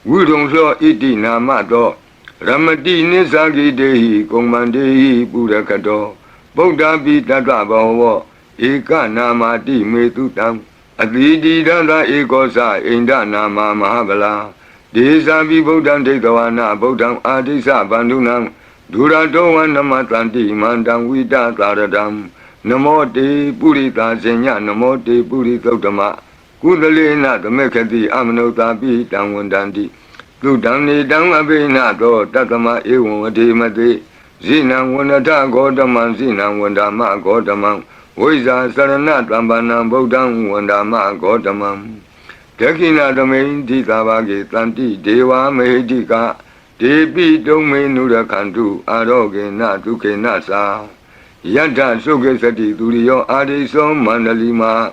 Wudongso Itina Mato Ramati Nisagi Dehi Komandehi Purakato Buddha Bitata Baho Eka Namati Metutam Aditi Dada Ekosa Inda Nama Mahabala Desabi Buddham Tegawana Buddham Adisa Bandunam Durato Namatanti Mandam Vita Taradam Namo Te Purita Senya Namo Te Puritotama Kudalena Tamekati Amanota Pi Tamwandanti Tudamni Damabina To Tatama Ewan Vademate Zina Wanata Godaman Zina Wandama Godamam Weza Sarana Tambanam Bodam Wandama Godamam Tekina Domain Titabagi Tanti Deva Mehedika Debi Domain Nurakantu Arogena Tukena Sa Yata Suke Sati Duriyo Adiso Mandalima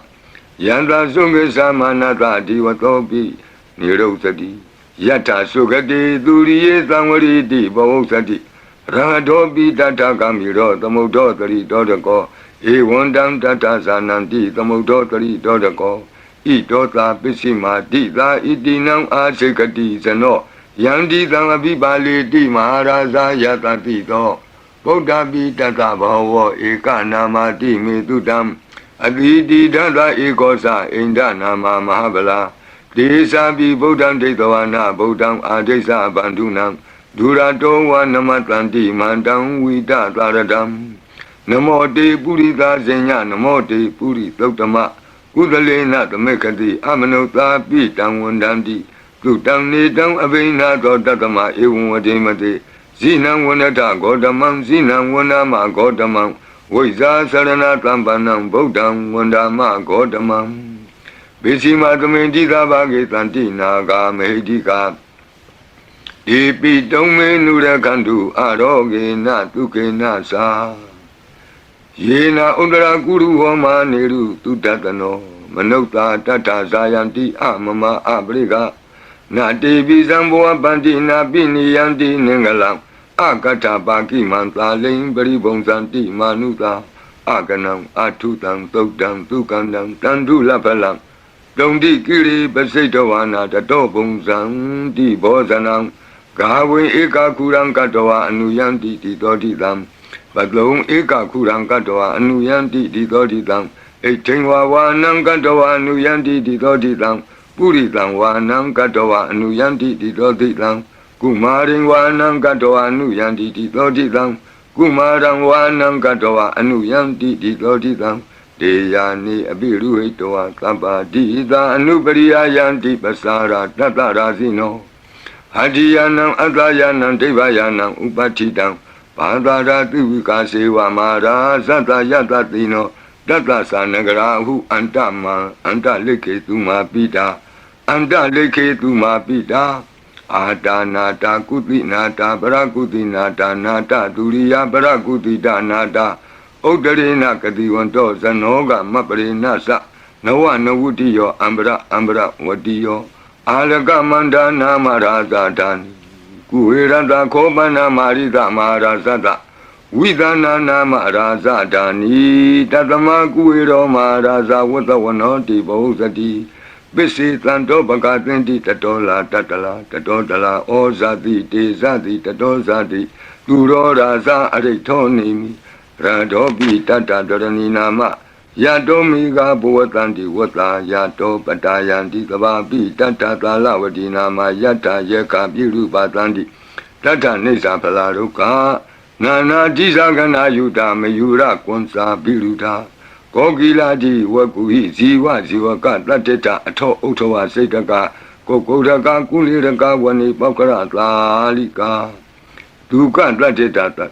Yanta Suke Samanata Divatopi Niro Sati Yata Sukati Duriye Samari Divo Sati Radopi Tata Kamiro Tamodo Tari Dodako Ewandam Tata Sananti Tamodo Tari Dodako Idota Pishima Dita Idinam Asekati Sano Yandi Tangabi Bali Di Maharaja Yata Tito Buddha Tata Bhava Eka Nama Di Medudam Aditi Dada Ekosa Inda Nama Mahabala Desa Bi Buddham Detawana Buddham Adesa Bandunam Durato Wa Namatanti Mandam Vida Taradam Namo De Purita Zenya Namo De Puri Totama Udalena Tamekati Amanota Pitang Wandandi Tutang Nidang Avena Tatama Ewademate Zinang Wanata Godamam Zinang Wanama Godamam Wiza Sarana Tampanam Bodam Wandama Godamam Bishima Tamendita Bhagetanti Naga Mehidika Ipi Tome Nura Kandu Aroge Na Tuke Nasa Yena Udara Guru Homa Neru Tutatano Manota Tata Zayanti Amama Abriga Na Devi Zamboa Bandina Bini Yanti Nengalam Akata Baki Manta Ling Beribong Santi Manuta Akanam Atutang Tokdam Tukandam Tandu Lapalam Dondi Kiri Besetowana Tatobong Zang Di Bozanam Gawe Eka Kurang Katoa Anuyanti Titodidam Batlong Eka Kurang Katoa Anuyanti Titodidam Etingwa Wanang Katoa Anuyanti Titodidam Puritang Wanang Katoa Anuyanti Titodidam Kumaring Wanang Katoa Anuyanti Titodidam Kumarang Wanang Katoa Anuyanti Titodidam Deyani Abiru Hitoa Kapa Dita Anubariya Yanti Pasara Tatarazino Hadiyanam Atayanam Devayanam Upatidam Padara Tuvika Sewa Mara Sata Yatatino Tata Sanagarahu Antama Anta Leke Tuma Pita Anta Leke Tuma Pita Ata Nata Kuti Nata Barakuti Nata Nata Turiya Barakuti Nata Udarina Kadiwanto Zanoga Mapare Nasa Nawa Nawutiyo Ambra Ambra Wadiyo Alaga Manda Namaraza Dani Kuiranda Kobana Marida Marazada Vidana Namaraza Dani Tatama Kuiro Maraza Watawanoti Bozadi Bisi Tanto Bagatinti Tatola Tatala Tatotala Ozadi Tezadi Tatozadi Duro Raza Aretonimi Radobi Tata Dorani Nama Yadomiga Buatanti Wata Yato Patayanti Kababi Tata Talavati Nama Yata Yaka Biru Batanti Tata Nisa Palaruka Nana Jisagana Yuta Mayura Konsa Biruta Kogiladi Wakuhi Ziwa Ziwaka Tateta Ato Otoa Setaka Kokodaka Kuliraka Wani Pakara Lalika Duka Tateta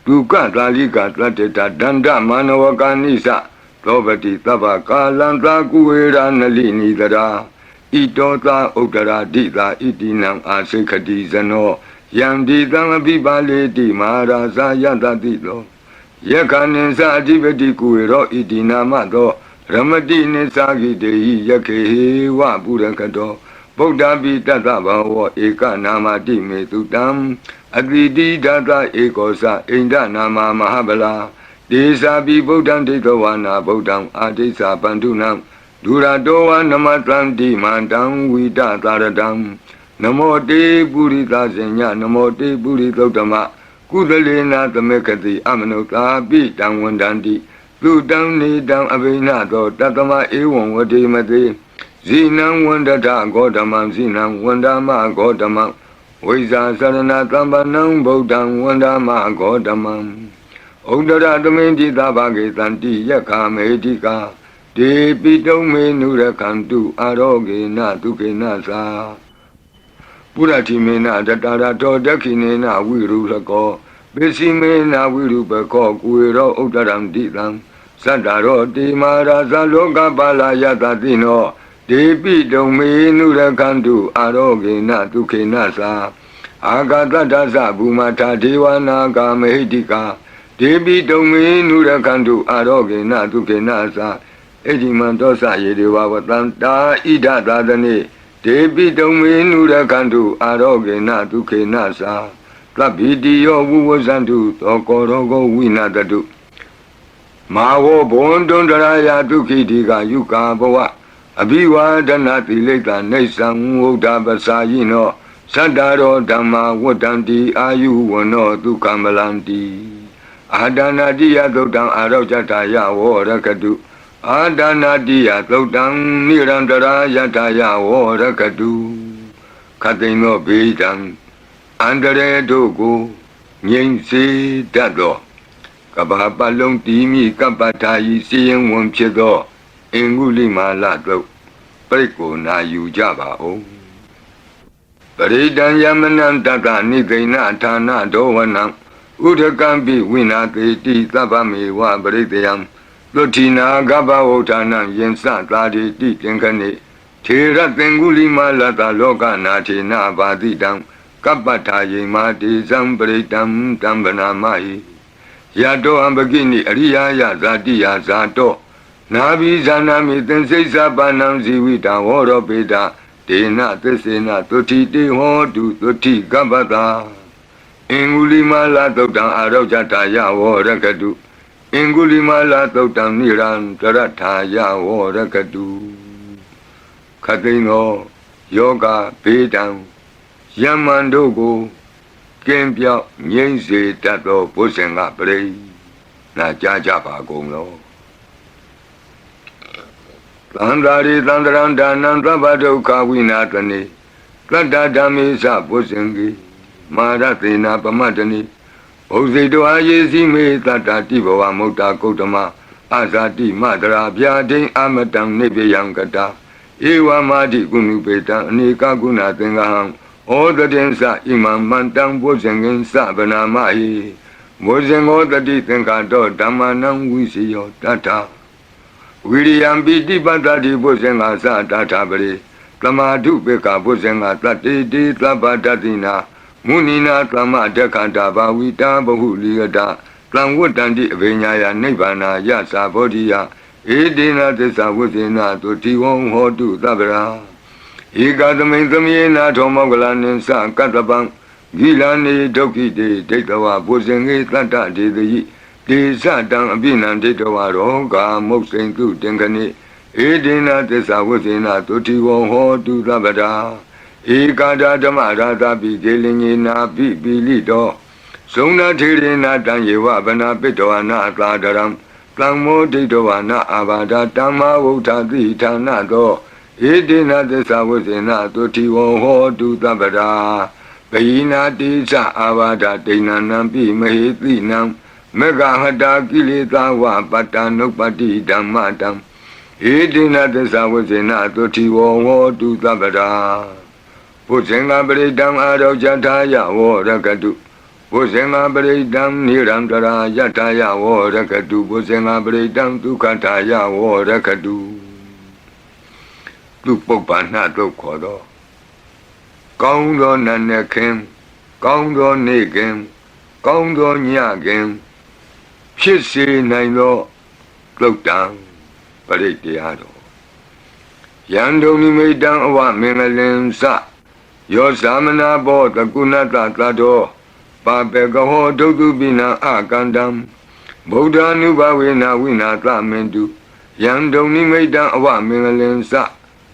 Duka Lalika Tateta Danda Manawaka Nisa Tobati Tabaka Lanta Kuera Nalini Dada Itota Utara Dita Itinam Asekati Zano Yandi Bibale Di Maharaza Yanta Tito Yakanin Sadivati Kuero Itinamato Ramadi Nesagi Dei Yake Wapurakato Buddha Tata Bhava Eka Nama Dime Tutam Advidi Data Ekosa Inda Nama Mahabala Desa Bi Buddham Dekawana Buddham Adesa Bandunam Duradoa Namatram Di Mandam Vida Taradam Namo De Burita Zenya Namo De Buritotama Kudalena Tamekati Amanota Bitang Wandandi Tudam Nidam Avinato Tatama Ewan Wadimate Zinam Wandata Godamam Zinam Wandama Godamam Wiza Sarana Tambanam Buddham Wandama Godamam Udara Tamenti Tabage Tanti Yaka Medika De Pitome Nura Kantu Aroge Natuke Nasa Purati Mena Tatara Todakinena Wirulako Besimena Wirupako Kuiro Udaram Ditam Sadaro Di Maraza Loka Bala Yatatino De Pitome Nura Kantu Aroge Natuke Nasa Agata Dasa Bumata Dewana Kamehidika Debi domi nura kandu aroge na duke nasa Ejiman dosa yedewa watanta ida dadane Debi domi nura kandu aroge na duke nasa Tlabidi yo wuwazandu tokorogo winadadu Mawo bondondaraya duki diga yuka bawa Abiwa danati leta nesan woda basayino Sadaro dhamma wadanti ayu wano dukamalandi Adana diya dodang arojata ya warakadu Adana diya dodang nirandara yata ya warakadu Katino bidang Andare dogo Nyingsi dado Kabapalong timi kapatayi siyeng wamchedo Inguli malado Preko na yujaba o Paridan yamanan tata nikaina thana dowanang Udakambi winakiti tabami wa baritayam Lutina gaba otanang yensa tadi ti tinkane Thera tenguli malata loka nati na badidang Kapatayi mati sambaritam tambana mai Yato ambagini ariya ya zati ya zato Nabi zanami tensei sabanam ziwita woro peda Tena tesena tuti te hodu tuti gabata Inguli mala totang arojata ya warakadu Inguli mala totang niran tarata ya warakadu Katino yoga pedang Yamandogo Kempya nyingse tato pusenga prei Na jaja pa gong lo Tandari tandaranda nandabado kawinatani Tata damisa pusengi Maratina pamatani Ozido ayesi me tata tibawa mota kotama Azati madara byading amatang nebyankata Ewa madi kunupeta anika gunatingahang Oda densa imam mantang bozengin sabana mahi Bozengo tadi tengkato damanang wisiyo tata William biti patati bozenga sa tata bari Tamadu beka bozenga tati di tlabadatina Munina tlama dekanta bawita bahuliyata Tlamwutandi vinyaya nibana yasa bodhiya Edina tesa wuzina tuti wong hodu tabra Ikadamin tamyena thomogalanin sa katabang Gilani doki de detawa bozengi tata de Desa tang abinan detawa roga moksen tu tengkani Edina tesa wuzina tuti wong hodu tabra Ikada dhamarata bigelingi na bibilido Sona thirina tanyewa bana pitoana tadaram Tangmo detawana abada tamma vutati thana do Edina tesa wuzina tuti wong hodu tabra Bayina tisa avada dena nampi mahiti nam Mega hada kilita wa patanupati dhammatam Edina tesa wuzina tuti wong hodu tabra Pusenga beridam arojata ya warakadu Pusenga beridam nirandara yata ya warakadu Pusenga beridam tukata ya warakadu Tupopana tukodo Kaundo nanekem Kaundo nekem Kaundo nyakem Shisi naino Klokdang Paritiyado Yando ni meidang awa mengalem sa Yo samana bo takunata tato Papekaho dodu bina akandam Buddha nubawena winata mendu Yando ni meidang awa mengalem sa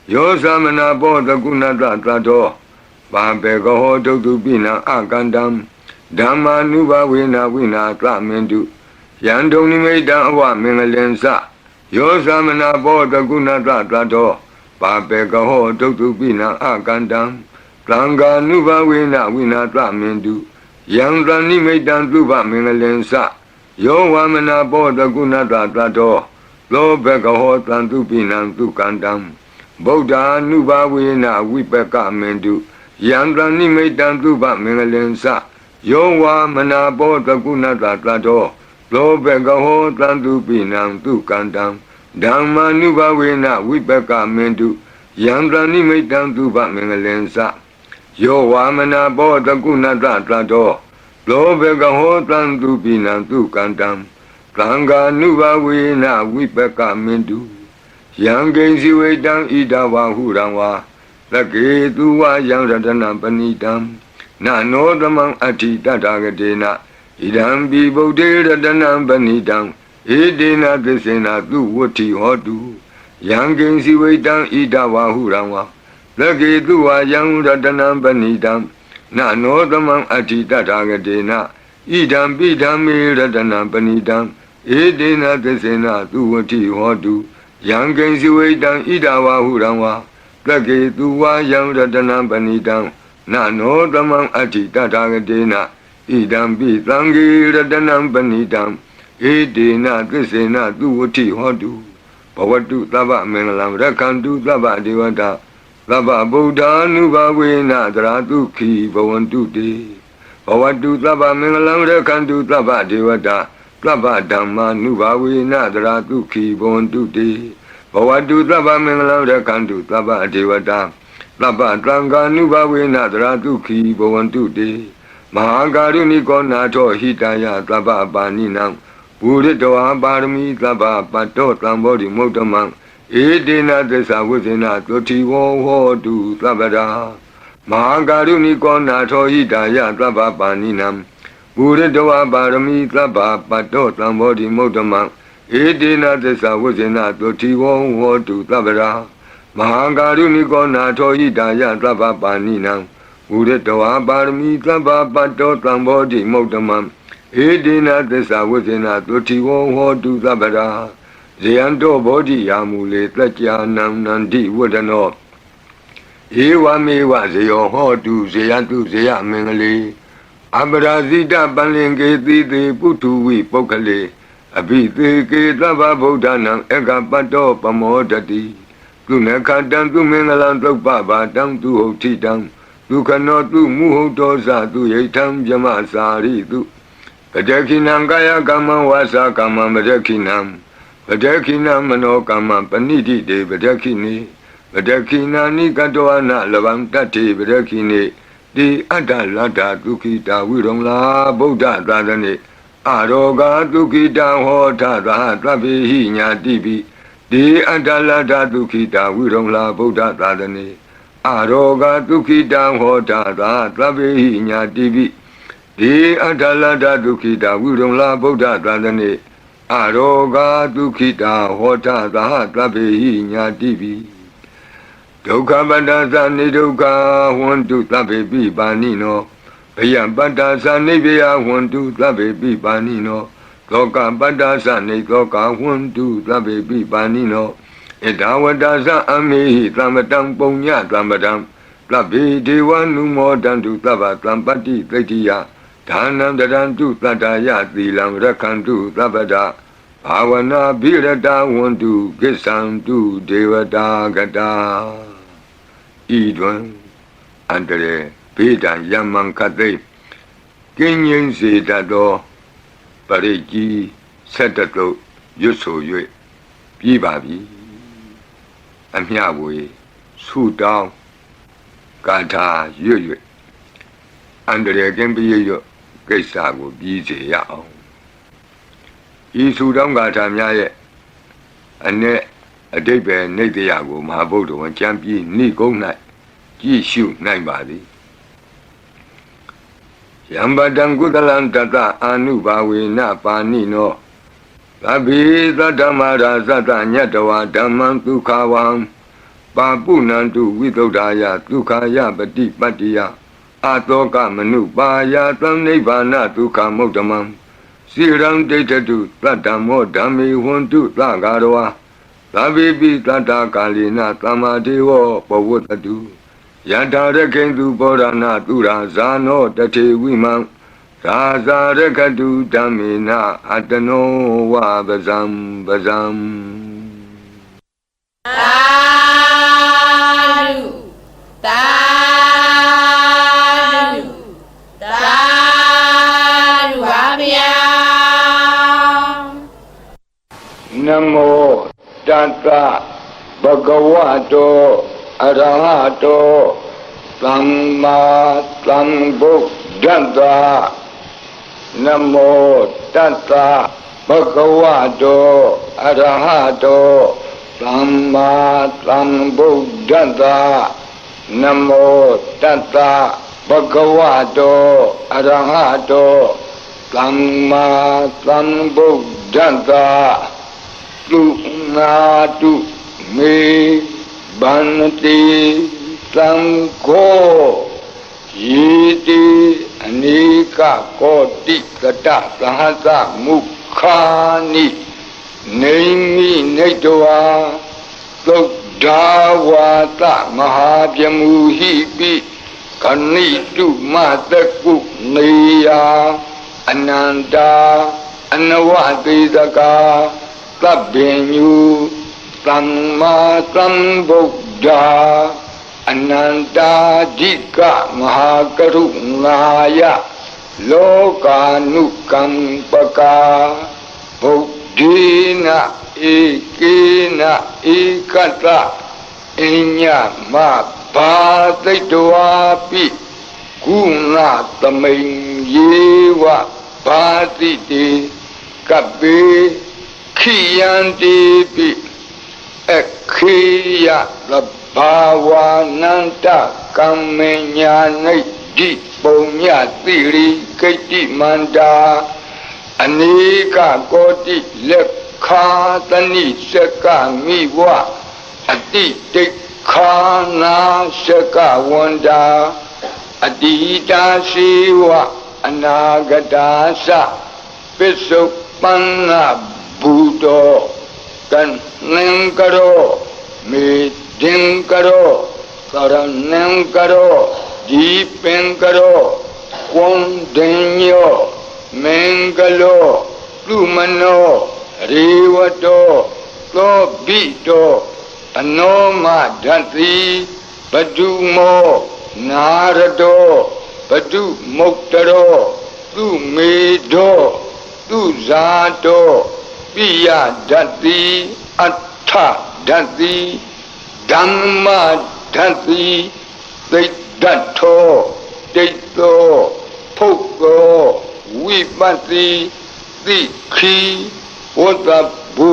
Yo samana bo takunata tato Papekaho dodu bina akandam Dhamma nubawena winata mendu Yando ni meidang awa mengalem sa Yo samana bo takunata tato Papekaho dodu bina akandam Tanga nuba wina winata mendu Yang rani medan tuba mengalensa Yo wamana boda gunata tato Lo bekaho tantu pinang tu kandam Buddha nuba wina wipeka mendu Yang rani medan tuba mengalensa Yo wamana boda gunata tato Lo bekaho tantu pinang tu kandam Dhamma nuba wina wipeka mendu Yang rani medan tuba mengalensa Yo wamana boda gunata tato လောဘေကဟောတံသူပိနံသူကန္တံသံဃာနုဘဝေနဝိပကမင်တုယံကိဉ္စီဝေတံဣဒဝဟုရံဝါသကေသူဝယံရတနံပဏိတံနနောသမံအဋ္ဌိတတဂတေနဣဒံပိဗုဒ္ဓေရတနံပဏိတံဧတေနသစ္စေနသူဝတ္ထိဟောတုယံကိဉ္စီဝေတံဣဒဝဟုရံဝါသကေသူဝယံရတနံပဏိတံနနောသမံအဋ္ဌိတတဂတေနဣဒံပိဓမ္မေရတနံပဏိတံဧတေနသစ္စေနသူဝတ္ထိဟောတုယံကိဉ္စီဝေတံဣဒဝဟုရံဝါသကေသူဝယံရတနံပဏိတံနနောသမံအဋ္ဌိတတဂတေနဣဒံပိသံဃေရတနံပဏိတံဧတေနသစ္စေနသူဝတ္ထိဟောတုဘဝတုသဗ္ဗမင်္ဂလံရက္ခန္တုသဗ္ဗဒေဝတာသဗ္ဗဗုဒ္ဓ ानु ဘဝေနသရတုခိဘဝန္တုတေဘဝတုသဗ္ဗမင်္ဂလံရက္ခန္တုသဗ္ဗဒေဝတာသဗ္ဗဓမ္မာနုဘဝေနသရတုခိဘဝန္တုတေဘဝတုသဗ္ဗမင်္ဂလံရက္ခန္တုသဗ္ဗဒေဝတာသဗ္ဗသံဃာနုဘဝေနသရတုခိဘဝန္တုတေမဟာကာရုဏိကောနာထောဟိတယသဗ္ဗပါဏိနံဘူရိတဝါပါရမီသဗ္ဗပတ္တောသံဘောဓိမုဒ္ဓမံဧတေနသစ္စာဝိဇ္ဇနာသုတိဝောဟောတုသဗ္ဗရာမဟာကာရုဏိကောနာထောဟိတယသဗ္ဗပါဏိနံဘူရိတဝါပါရမီသဗ္ဗပတ္တောသံဘောဓိမုဒ္ဓမံဧတေနသစ္စာဝိဇ္ဇနာသုတိဝောဟောတုသဗ္ဗရာမဟာကာရုဏိကောနာထောဟိတယသဗ္ဗပါဏိနံဘူရိတဝါပါရမီသဗ္ဗပတ္တောသံဘောဓိမုဒ္ဓမံဧတေနသစ္စာဝိဇ္ဇနာသုတိဝောဟောတုသဗ္ဗရာဇယံတောဘောဓိယာမူလေတัจ जा နံနန္တိဝဒနောဧဝမေဝဇယောဟောတုဇယတုဇယမင်္ဂလေအပရာဇိတပလင်ကေတိတေပုထုဝိပုဂ္ဂလေအဘိသေကေသဗ္ဗဗုဒ္ဓနံဧကပတ္တောပမောဒတိသူနခတံသူမင်္ဂလံသုပ္ပဘာတံသူဟုတ်တိတံသူခနောသူမုဟုတ်တောဇသူယိထံဗြမစာရိတုပတခိနံကာယကမ္မဝါစာကမ္မပတခိနံပတခိနမနောကမ္မပဏိတိတေပတခိနိပတခိနာနိကတောအနလဗံတတ္တိပတခိနိတိအတ္တလတ္တဒုက္ခိတာဝိရုံလာဗုဒ္ဓသာသနေအာရောဂဒုက္ခိတံဟောထသာသဗ္ဗေဟိညာတိပိတိအတ္တလတ္တဒုက္ခိတာဝိရုံလာဗုဒ္ဓသာသနေအာရောဂဒုက္ခိတံဟောထသာသဗ္ဗေဟိညာတိပိတိအတ္တလတ္တဒုက္ခိတာဝိရုံလာဗုဒ္ဓသာသနေအာရောဂဒုက္ခိတာဟောထသာသဗ္ဗေဟိညာတိပိဒုက္ခပတ္တသနိဒုက္ခဝန္တုသဗ္ဗေပိပါဏိနောဘယံပတ္တသနိဗ္ဗယဝန္တုသဗ္ဗေပိပါဏိနောသောကပတ္တသနိသောကဝန္တုသဗ္ဗေပိပါဏိနောဣဒဝတ္တသအမေဟိသမ္ပတံပုညသမ္ပတံသဗ္ဗေဒေဝနုမောတံတုသဗ္ဗသံပတ္တိသိတ္တိယဒါနံတရံတုတတ္တယသီလံရက္ခန္တုသဗ္ဗဒဘာဝနာဘိရတဝန္တုကိစ္ဆံတုဒေဝတာဂတာဤတွင်အန္တရေဘေးဒံယမံခသိကင်းငြိမ်းစေတတ်သောပရိကြီးဆက်တတုရွတ်ဆို၍ပြီးပါပြီအမျှဝေဆုတောင်းကာထာရွတ်၍အန္တရေကင်းပြည့်ရွတ်ကိစ္စကိုပြီးစေရအောင်ဤဆုတောင်းကာထာများရဲ့အ내အတိတ်ပဲနေတရားကိုမဟာဗုဒ္ဓဝန်ကျမ်းပြီးဏိကုံး၌ကြည့်ရှုနိုင်ပါသည်ယံပတံကုသလံတတအာနုဘာဝေနပါဏိနောသဗ္ဗေသတ္တမရာသတ္တညတဝါဓမ္မံဒုက္ခဝံပါပုဏ္ဏံတုဝိသုဒ္ဓာယဒုက္ခယပတိပတ္တိယအာတောကမနုပါယသံနိဗ္ဗာနဒုက္ခမုဒ္ဓမံစိရံဒိဋ္ဌတုသတ္တမောဓမ္မေဝန္တုသဂါရဝါသဗ္ဗေပိတတ္တကာလိနသမ္မာဒေဝပဝတ္တုယထာရခိန္တုဘောရဏသူရာဇာနောတထေဝိမံသာဇာရခတုဓမ္မေနအတနောဝပဇံပဇံသာဓုသာဓုသာဓုပါဗျာနမောတတ္တဘဂဝတောအရဟတောသမ္မာသမ္ဗုဒ္ဓတ္တ နမောတတ္တဘဂဝတောအရဟတောသမ္မာသမ္ဗုဒ္ဓတ္တနမောတတ္တဘဂဝတောအရဟတောသမ္မာသမ္ဗုဒ္ဓတ္တသုနာတုမေဗန္တိသံဃောယေတိအနိကကောတိကတသဟသမုခာနိနေမိနေတဝါသုဒ္ဓဝါသမဟာပြမူဟိပိခဏိတုမတကုနေယအနန္တာအနဝတိတကာသဗ္ဗညုသမ္မာသမ္ဗုဒ္ဓအနန္တာဓိကမဟာကရုဏာယလောကာနုကမ္ပကာဗုဒ္ဓေနဧကေနဧကတအညမဘာသိတဝါပိကုဏသမိန်ယေဝဘာတိတေကပေခိယန္တိပိခေယသဘာဝနန္တကမ္မညာနိတိပုံညတိရိကိတ္တိမန္တာအနိကကောတိလက်ခာတဏိစကမိဝအတိတိခာနာစကဝန္တာအတိတာရှိဝအနာဂတာသပစ္စုပန္နဘူတောကံနံကရောမေဒင်ကရောကရဏံကရောဒီပင်ကရောကွန်ဒင်ညောမင်္ဂလောလူမနောရေဝတောသောဘိတောအနောမဓတ္တိဘဒုမောနာရတောဘဒုမုတ်တရောသူမေတောသူဇာတောပိယဓတ္တိအဋ္ဌဓတ္တိဓမ္မဓတ္တိသိတ္တထောတိတ်သောဖုတ်သောဝိပတ္တိသိခိဝတ္တဘူ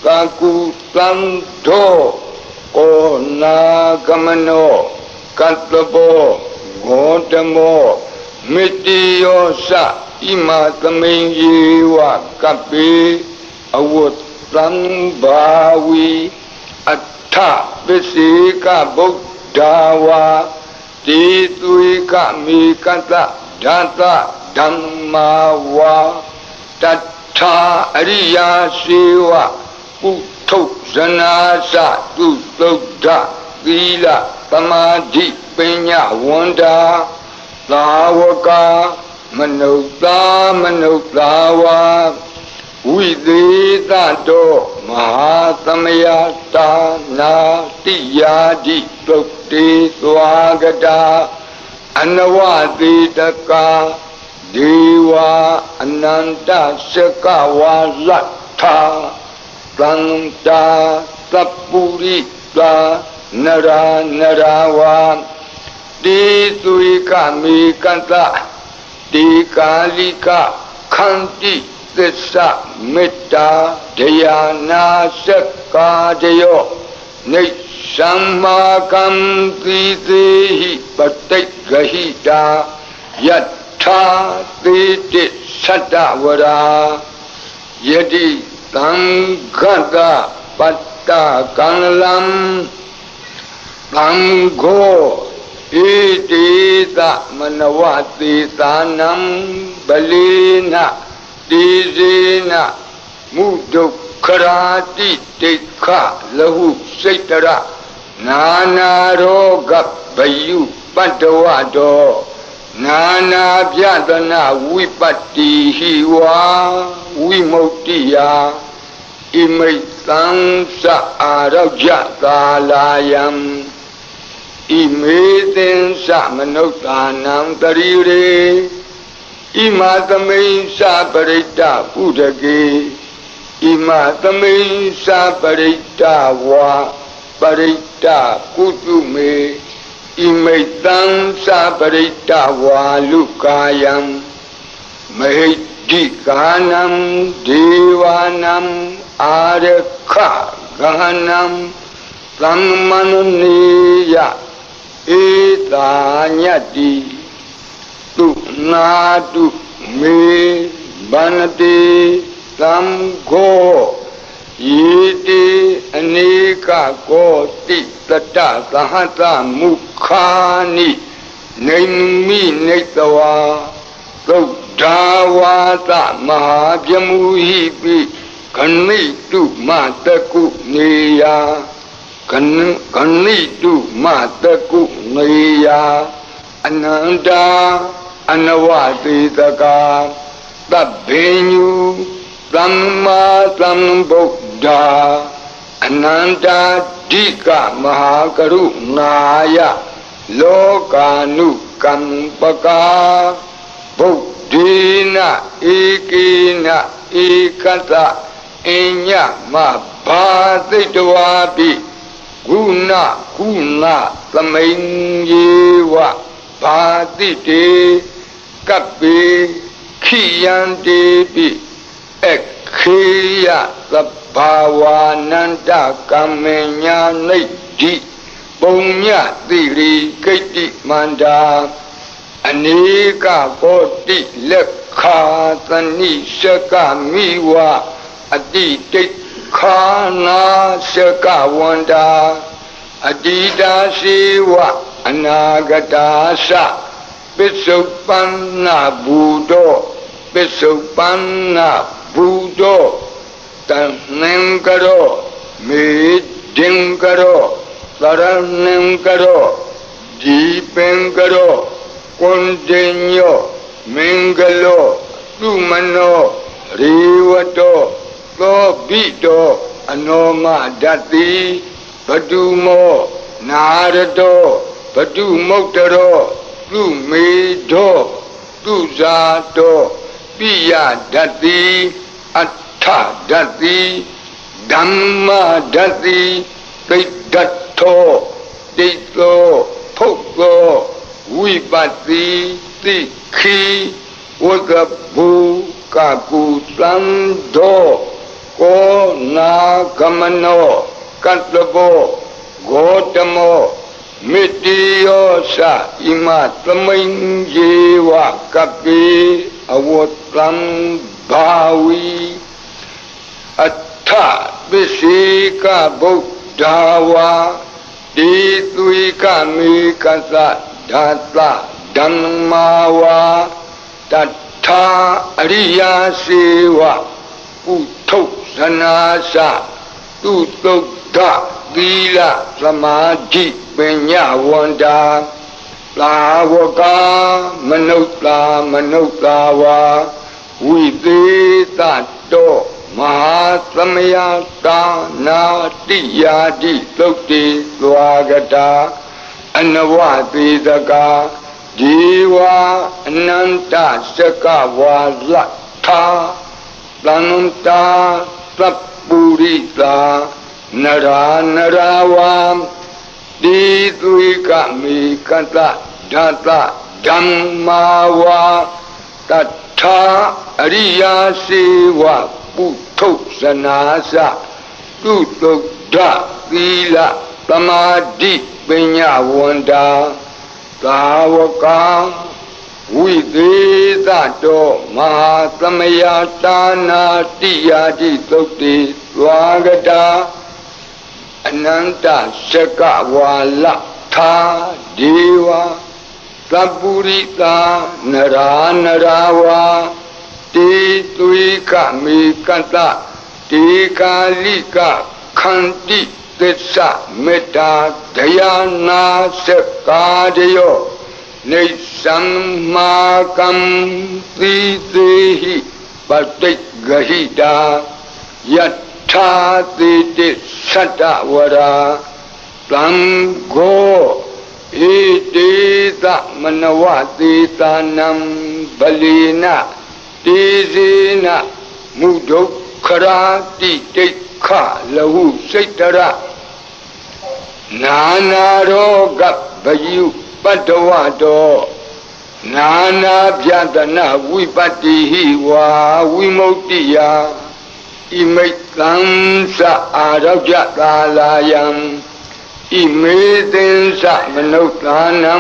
ကာကုသံသောကောနာကမနောကတ္တဘောဂေါတမောမေတ္တိယောသဣမသမိန်ယေဝကပ္ပေအဝတ္တံဘာဝီအထပစ္စေကဗုဒ္ဓဝါတိသွေကမေကတ္တဓာတဓမ္မာဝါတထာအရိယာစေဝပုထုဇနာသတုသုဒ္ဓသီလသမာဓိပညာဝန္တာသာဝကမနုဿာမနုဿာဝါဝိသေသတောမဟာသမယတာနာတိယာတိသုတ်တေသွားကတာအနဝတိတကာဒေဝအနန္တစကဝါလတ္ထာသန္တာသပ္ပုရိသာနရာနရာဝါတိသွေကမေကတ္တတိကာလိကခန္တိသစ္စာမေတ္တာဒယာနာစက္ကာတယောနေသမ္မာကံတိသေဟိပတိဂဟိတာယထာသေတိသတ္တဝရာယတိသံဃတပတ္တကံလံသံဃောဣတိသမနဝတိသာနံဗလေနတိဇေနမုဒုက္ခရာတိတိခလဟုစိတ်တရနာနာရောဂဗယုပတ္တဝတောနာနာပြဒနာဝိပတ္တိဟိဝါဝိမုတ္တိယဣမိတ်သံသအာရောကြသာလာယံဣမေသင်္စမနုဿာနံတရိရေဣမသမိန်္စပရိတ္တပုဒကေဣမသမိန်္စပရိတ္တဝါပရိတ္တကုတုမေဣမိတံသပရိတ္တဝါလုကာယံ မဟိတိကာနံဒေဝနံအာရခဂဟနံသမ္မနနိယဧတာညတိတုနာတုမေဗန္တိသံဃောယေတိအနေကကောတိတတသဟတမုခာနိနေမိနေတဝါသုဒ္ဓဝါသမဟာပြမူဟိပိခဏိတုမတကုနေယခဏိတုမတကုနေယအနန္တာအနဝတိတကာသဗ္ဗညုသမ္မာသမ္ဗုဒ္ဓအနန္တာဓိကမဟာကရုဏာယလောကာနုကမ္ပကာဗုဒ္ဓေနဧကေနဧကတအညမဘာသိတဝါပိဂုဏကုဏသမိန်ယေဝဘာတိတေကပ္ပေခိယံတေပိခေယသဗ္ဗဝါနန္တကမ္မညာနိဒ္ဓိပုံညတိရိကိတ္တိမန္တာအနေကကောတိလက်ခာသနိရှကမိဝအတိတိခာနာရှကဝန္တာအတိတာရှိဝအနာဂတာသပစ္စုပန္နဘူတောပစ္စုပန္နဘူတောတဏ္ဏံကရောမေဒင်ကရောသရဏံကရောဒီပင်ကရောကွန်တင်ညောမင်္ဂလောသုမနောရေဝတောသောဘိတောအနောမဒတ္တိဘတုမောနာရတောဘတုမုတ်တရောသူမေတောသူဇာတောပိယဒတ္တိအဋ္ဌဒတ္တိဓမ္မဒတ္တိသိတ္တထောတိတ္တောဖုတ်သောဝိပတ္တိသိခိဝကဘူကကုသံသောကောနာကမနောကတ္တဘောဂေါတမောမေတ္တိယောသဣမသမိန်ယေဝကပိအဝတ္တံဘာဝီအထပစ္စေကဗုဒ္ဓဝါတိသွေကမေကသဓာတဓမ္မာဝါတထာအရိယာစေဝကုထုဇနာသသူသုဒ္ဓသီလသမာဓိပညာဝန္တာသာဝကမနုဿာမနုဿာဝါဝိသေသတောမဟာသမယတာနာတိယာတိသုတ်တိသွားကတာအနဝသေတကာဒီဝအနန္တစကဝါလထာသန္တာသပ္ပုရိတာနရာနရာဝံတိသွေကမေကတဓာတဓမ္မာဝါတထာအရိယာစေဝပုထုဇနာသသူသုဒ္ဓသီလသမာဓိပညာဝန္တာသာဝကဝိသေသတောမဟာသမယတာနာတိယာတိသုတ်တိသွားကတာအနန္တစကဝါလထာဒေဝသပ္ပုရိတာနရာနရာဝါတေသွေကမေကတတေကာလိကခန္တိသစ္စာမေတ္တာဒယာနာစကာတယောနေသံမာကံသီသေဟိပတိဂဟိတာယထာတိတိသတ္တဝရာသံဃောဣတိသမနဝတိသာနံဗလိနတေဇေနမုဒုက္ခရာတိတိခလဟုစိတ်တရနာနာရောဂဗယုပတ္တဝတော နာနာပြဒနာဝိပတ္တိဟိဝါဝိမု ക്തി ယဣမိတ်သံသအာရောကြကာလာယံဣမေသင်္စမနုဿာနံ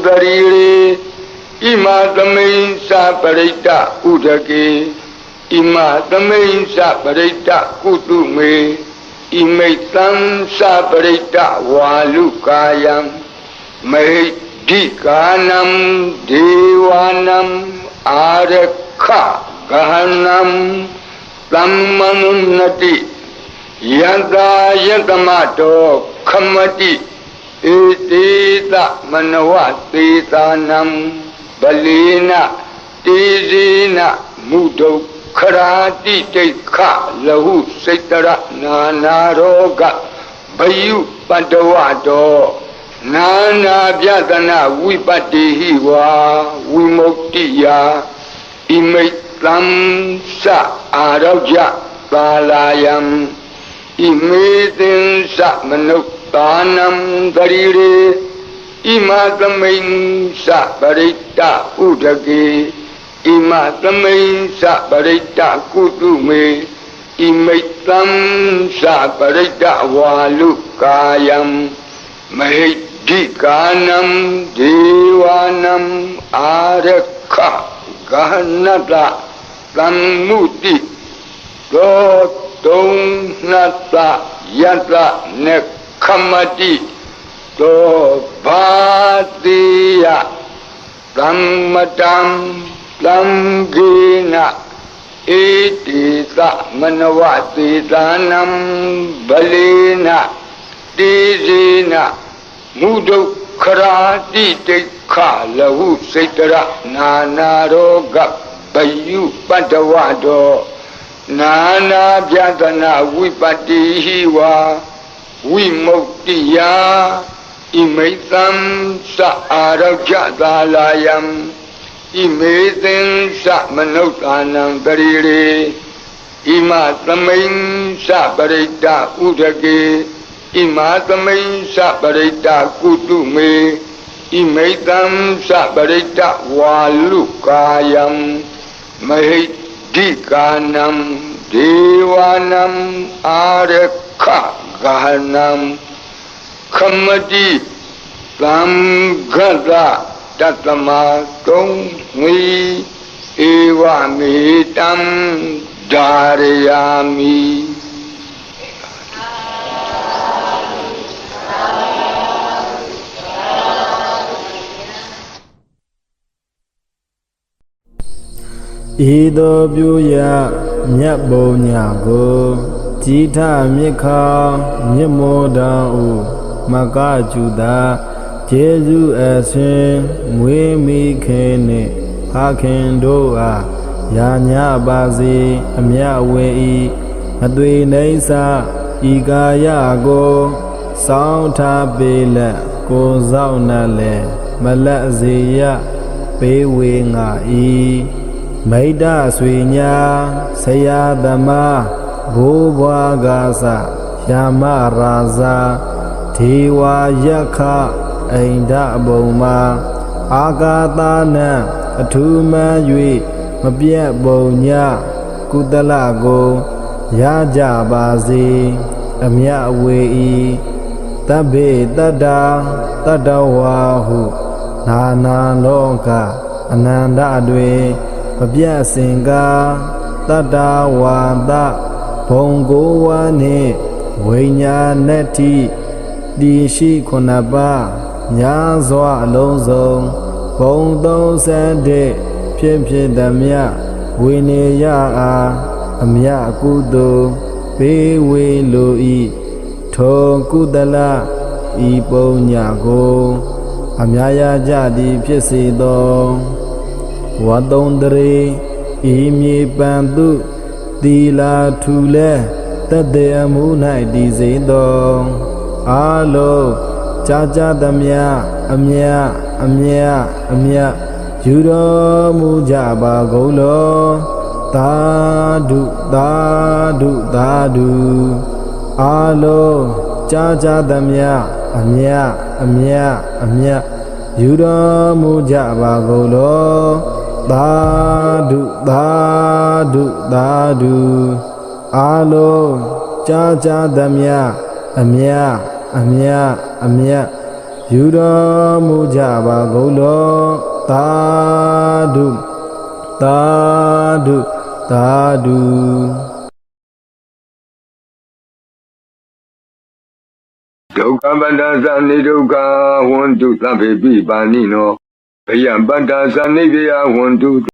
ဂရိရေဣမသမိန်္စပရိတ္တဥဒကေဣမသမိန်္စပရိတ္တကုတုမေဣမိတ်သံသပရိတ္တဝါလုကာယံမေဒီကာနံဒေဝနံအာရခဂဟနံသမ္မနုနတိယတ္တာယတမတောခမတိဧတေတမနဝသေတာနံဗလေနတေဇေနမုဒုခရာတိတိခလဟုစိတရနာနာရောဂဘယုပတ္တဝတောနာနာပြဒနာဝိပတ္တိဟိဝါဝိမု ക്തി ယဣမိတ်သံသအာရောကြကာလာယံဣမေသင်္စမနုဿာနံဂရိရေဣမသမိန်္စပရိတ္တဥဒကေဣမသမိန်္စပရိတ္တကုတုမေဣမိတ်သံသပရိတ္တဝါလုကာယံမဟိဒီကာနံဒေဝနံအာရခဂဟနတသမ္မုတိသောတုံနတယတနေခမတိသောဘာတိယသမ္မတံလံဂေနဣတိသမနဝသေတာနံဗလေနတေဇေနမုဒုခရာတိတိခလဟုစိတရနာနာရောဂဘယုပတ္တဝတောနာနာပြဒနာဝိပတ္တိဟိဝါဝိမု ക്തി ယဣမိတ်သံသအာရောကြကာလာယံဣမေသင်္စမနုဿာနံဂရိရေဣမသမိန်္စပရိတ္တဥဒကေဣမသမိန်္စပရိတ္တကုတုမေဣမိတ်သံသပရိတ္တဝါလုကာယံမဟိဒီကာနံဒေဝနံအာရခဂဟနံခမတိသံဃတတတမတုံငွေဧဝမေတံဒါရယာမိဤသို့ပြုရမြတ်ဘုံညာကိုကြည်ထမြစ်ခါမြစ်မောတံဥမကကျူတာကျေးဇူးအရှင်မွေးမိခင်နှင့်ဖခင်တို့အားယာညပါစေအမြဝေဤအသွေနိစ္စဤကာယကိုစောင်းထားပေလက်ကိုစောင့်နှလည်းမလက်စေရပေးဝေငါဤမိတ္တဆွေညာဆရာသမားဘိုးဘွားကားစယာမရာဇာဒေဝယခအိန္ဒဘုံမှာအာကာသနံအထူးမှန်၍မပြတ်ဘုံညကုသလကိုရကြပါစေအမြဝေဤတဗ္ဗေတတ္တာတတ္တဝါဟုနာနာလောကအနန္တတွင်မပြတ်စင်ကားတတ္တဝါဒဘုံကိုဝါနှင့်ဝိညာဏတိဒီရှိခုနှစ်ပါးညာစွာအလုံးစုံဘုံ31ဖြစ်ဖြစ်သမျှဝိနည်းယအားအမြကုသိုလ်ပေးဝေလိုဤထိုကုသလဤပုံညာကိုအမြရာကြသည်ဖြစ်စေသောဝတ္တုံတရေဤမြေပံသူသီလာထူလဲတတေအမှု၌တည်စေသောအာလုံးကြာကြာသမျှအမြယူတော်မူကြပါကုန်လောသာဓုသာဓုသာဓုအာလုံးကြာကြာသမျှအမြ ယူတော်မူကြပါကုန်လောသာဓုသာဓုသာဓုအာလုံးကြားကြားသမျှအမြအမြအမြယူတော်မူကြပါကုန်လောသာဓုသာဓုသာဓုဒုက္ခပတ္တသနိဒုက္ခဝန္တုသဗ္ဗေပိပါဏိနောဘယံပတ္တသနိဗ္ဗယဝန္တု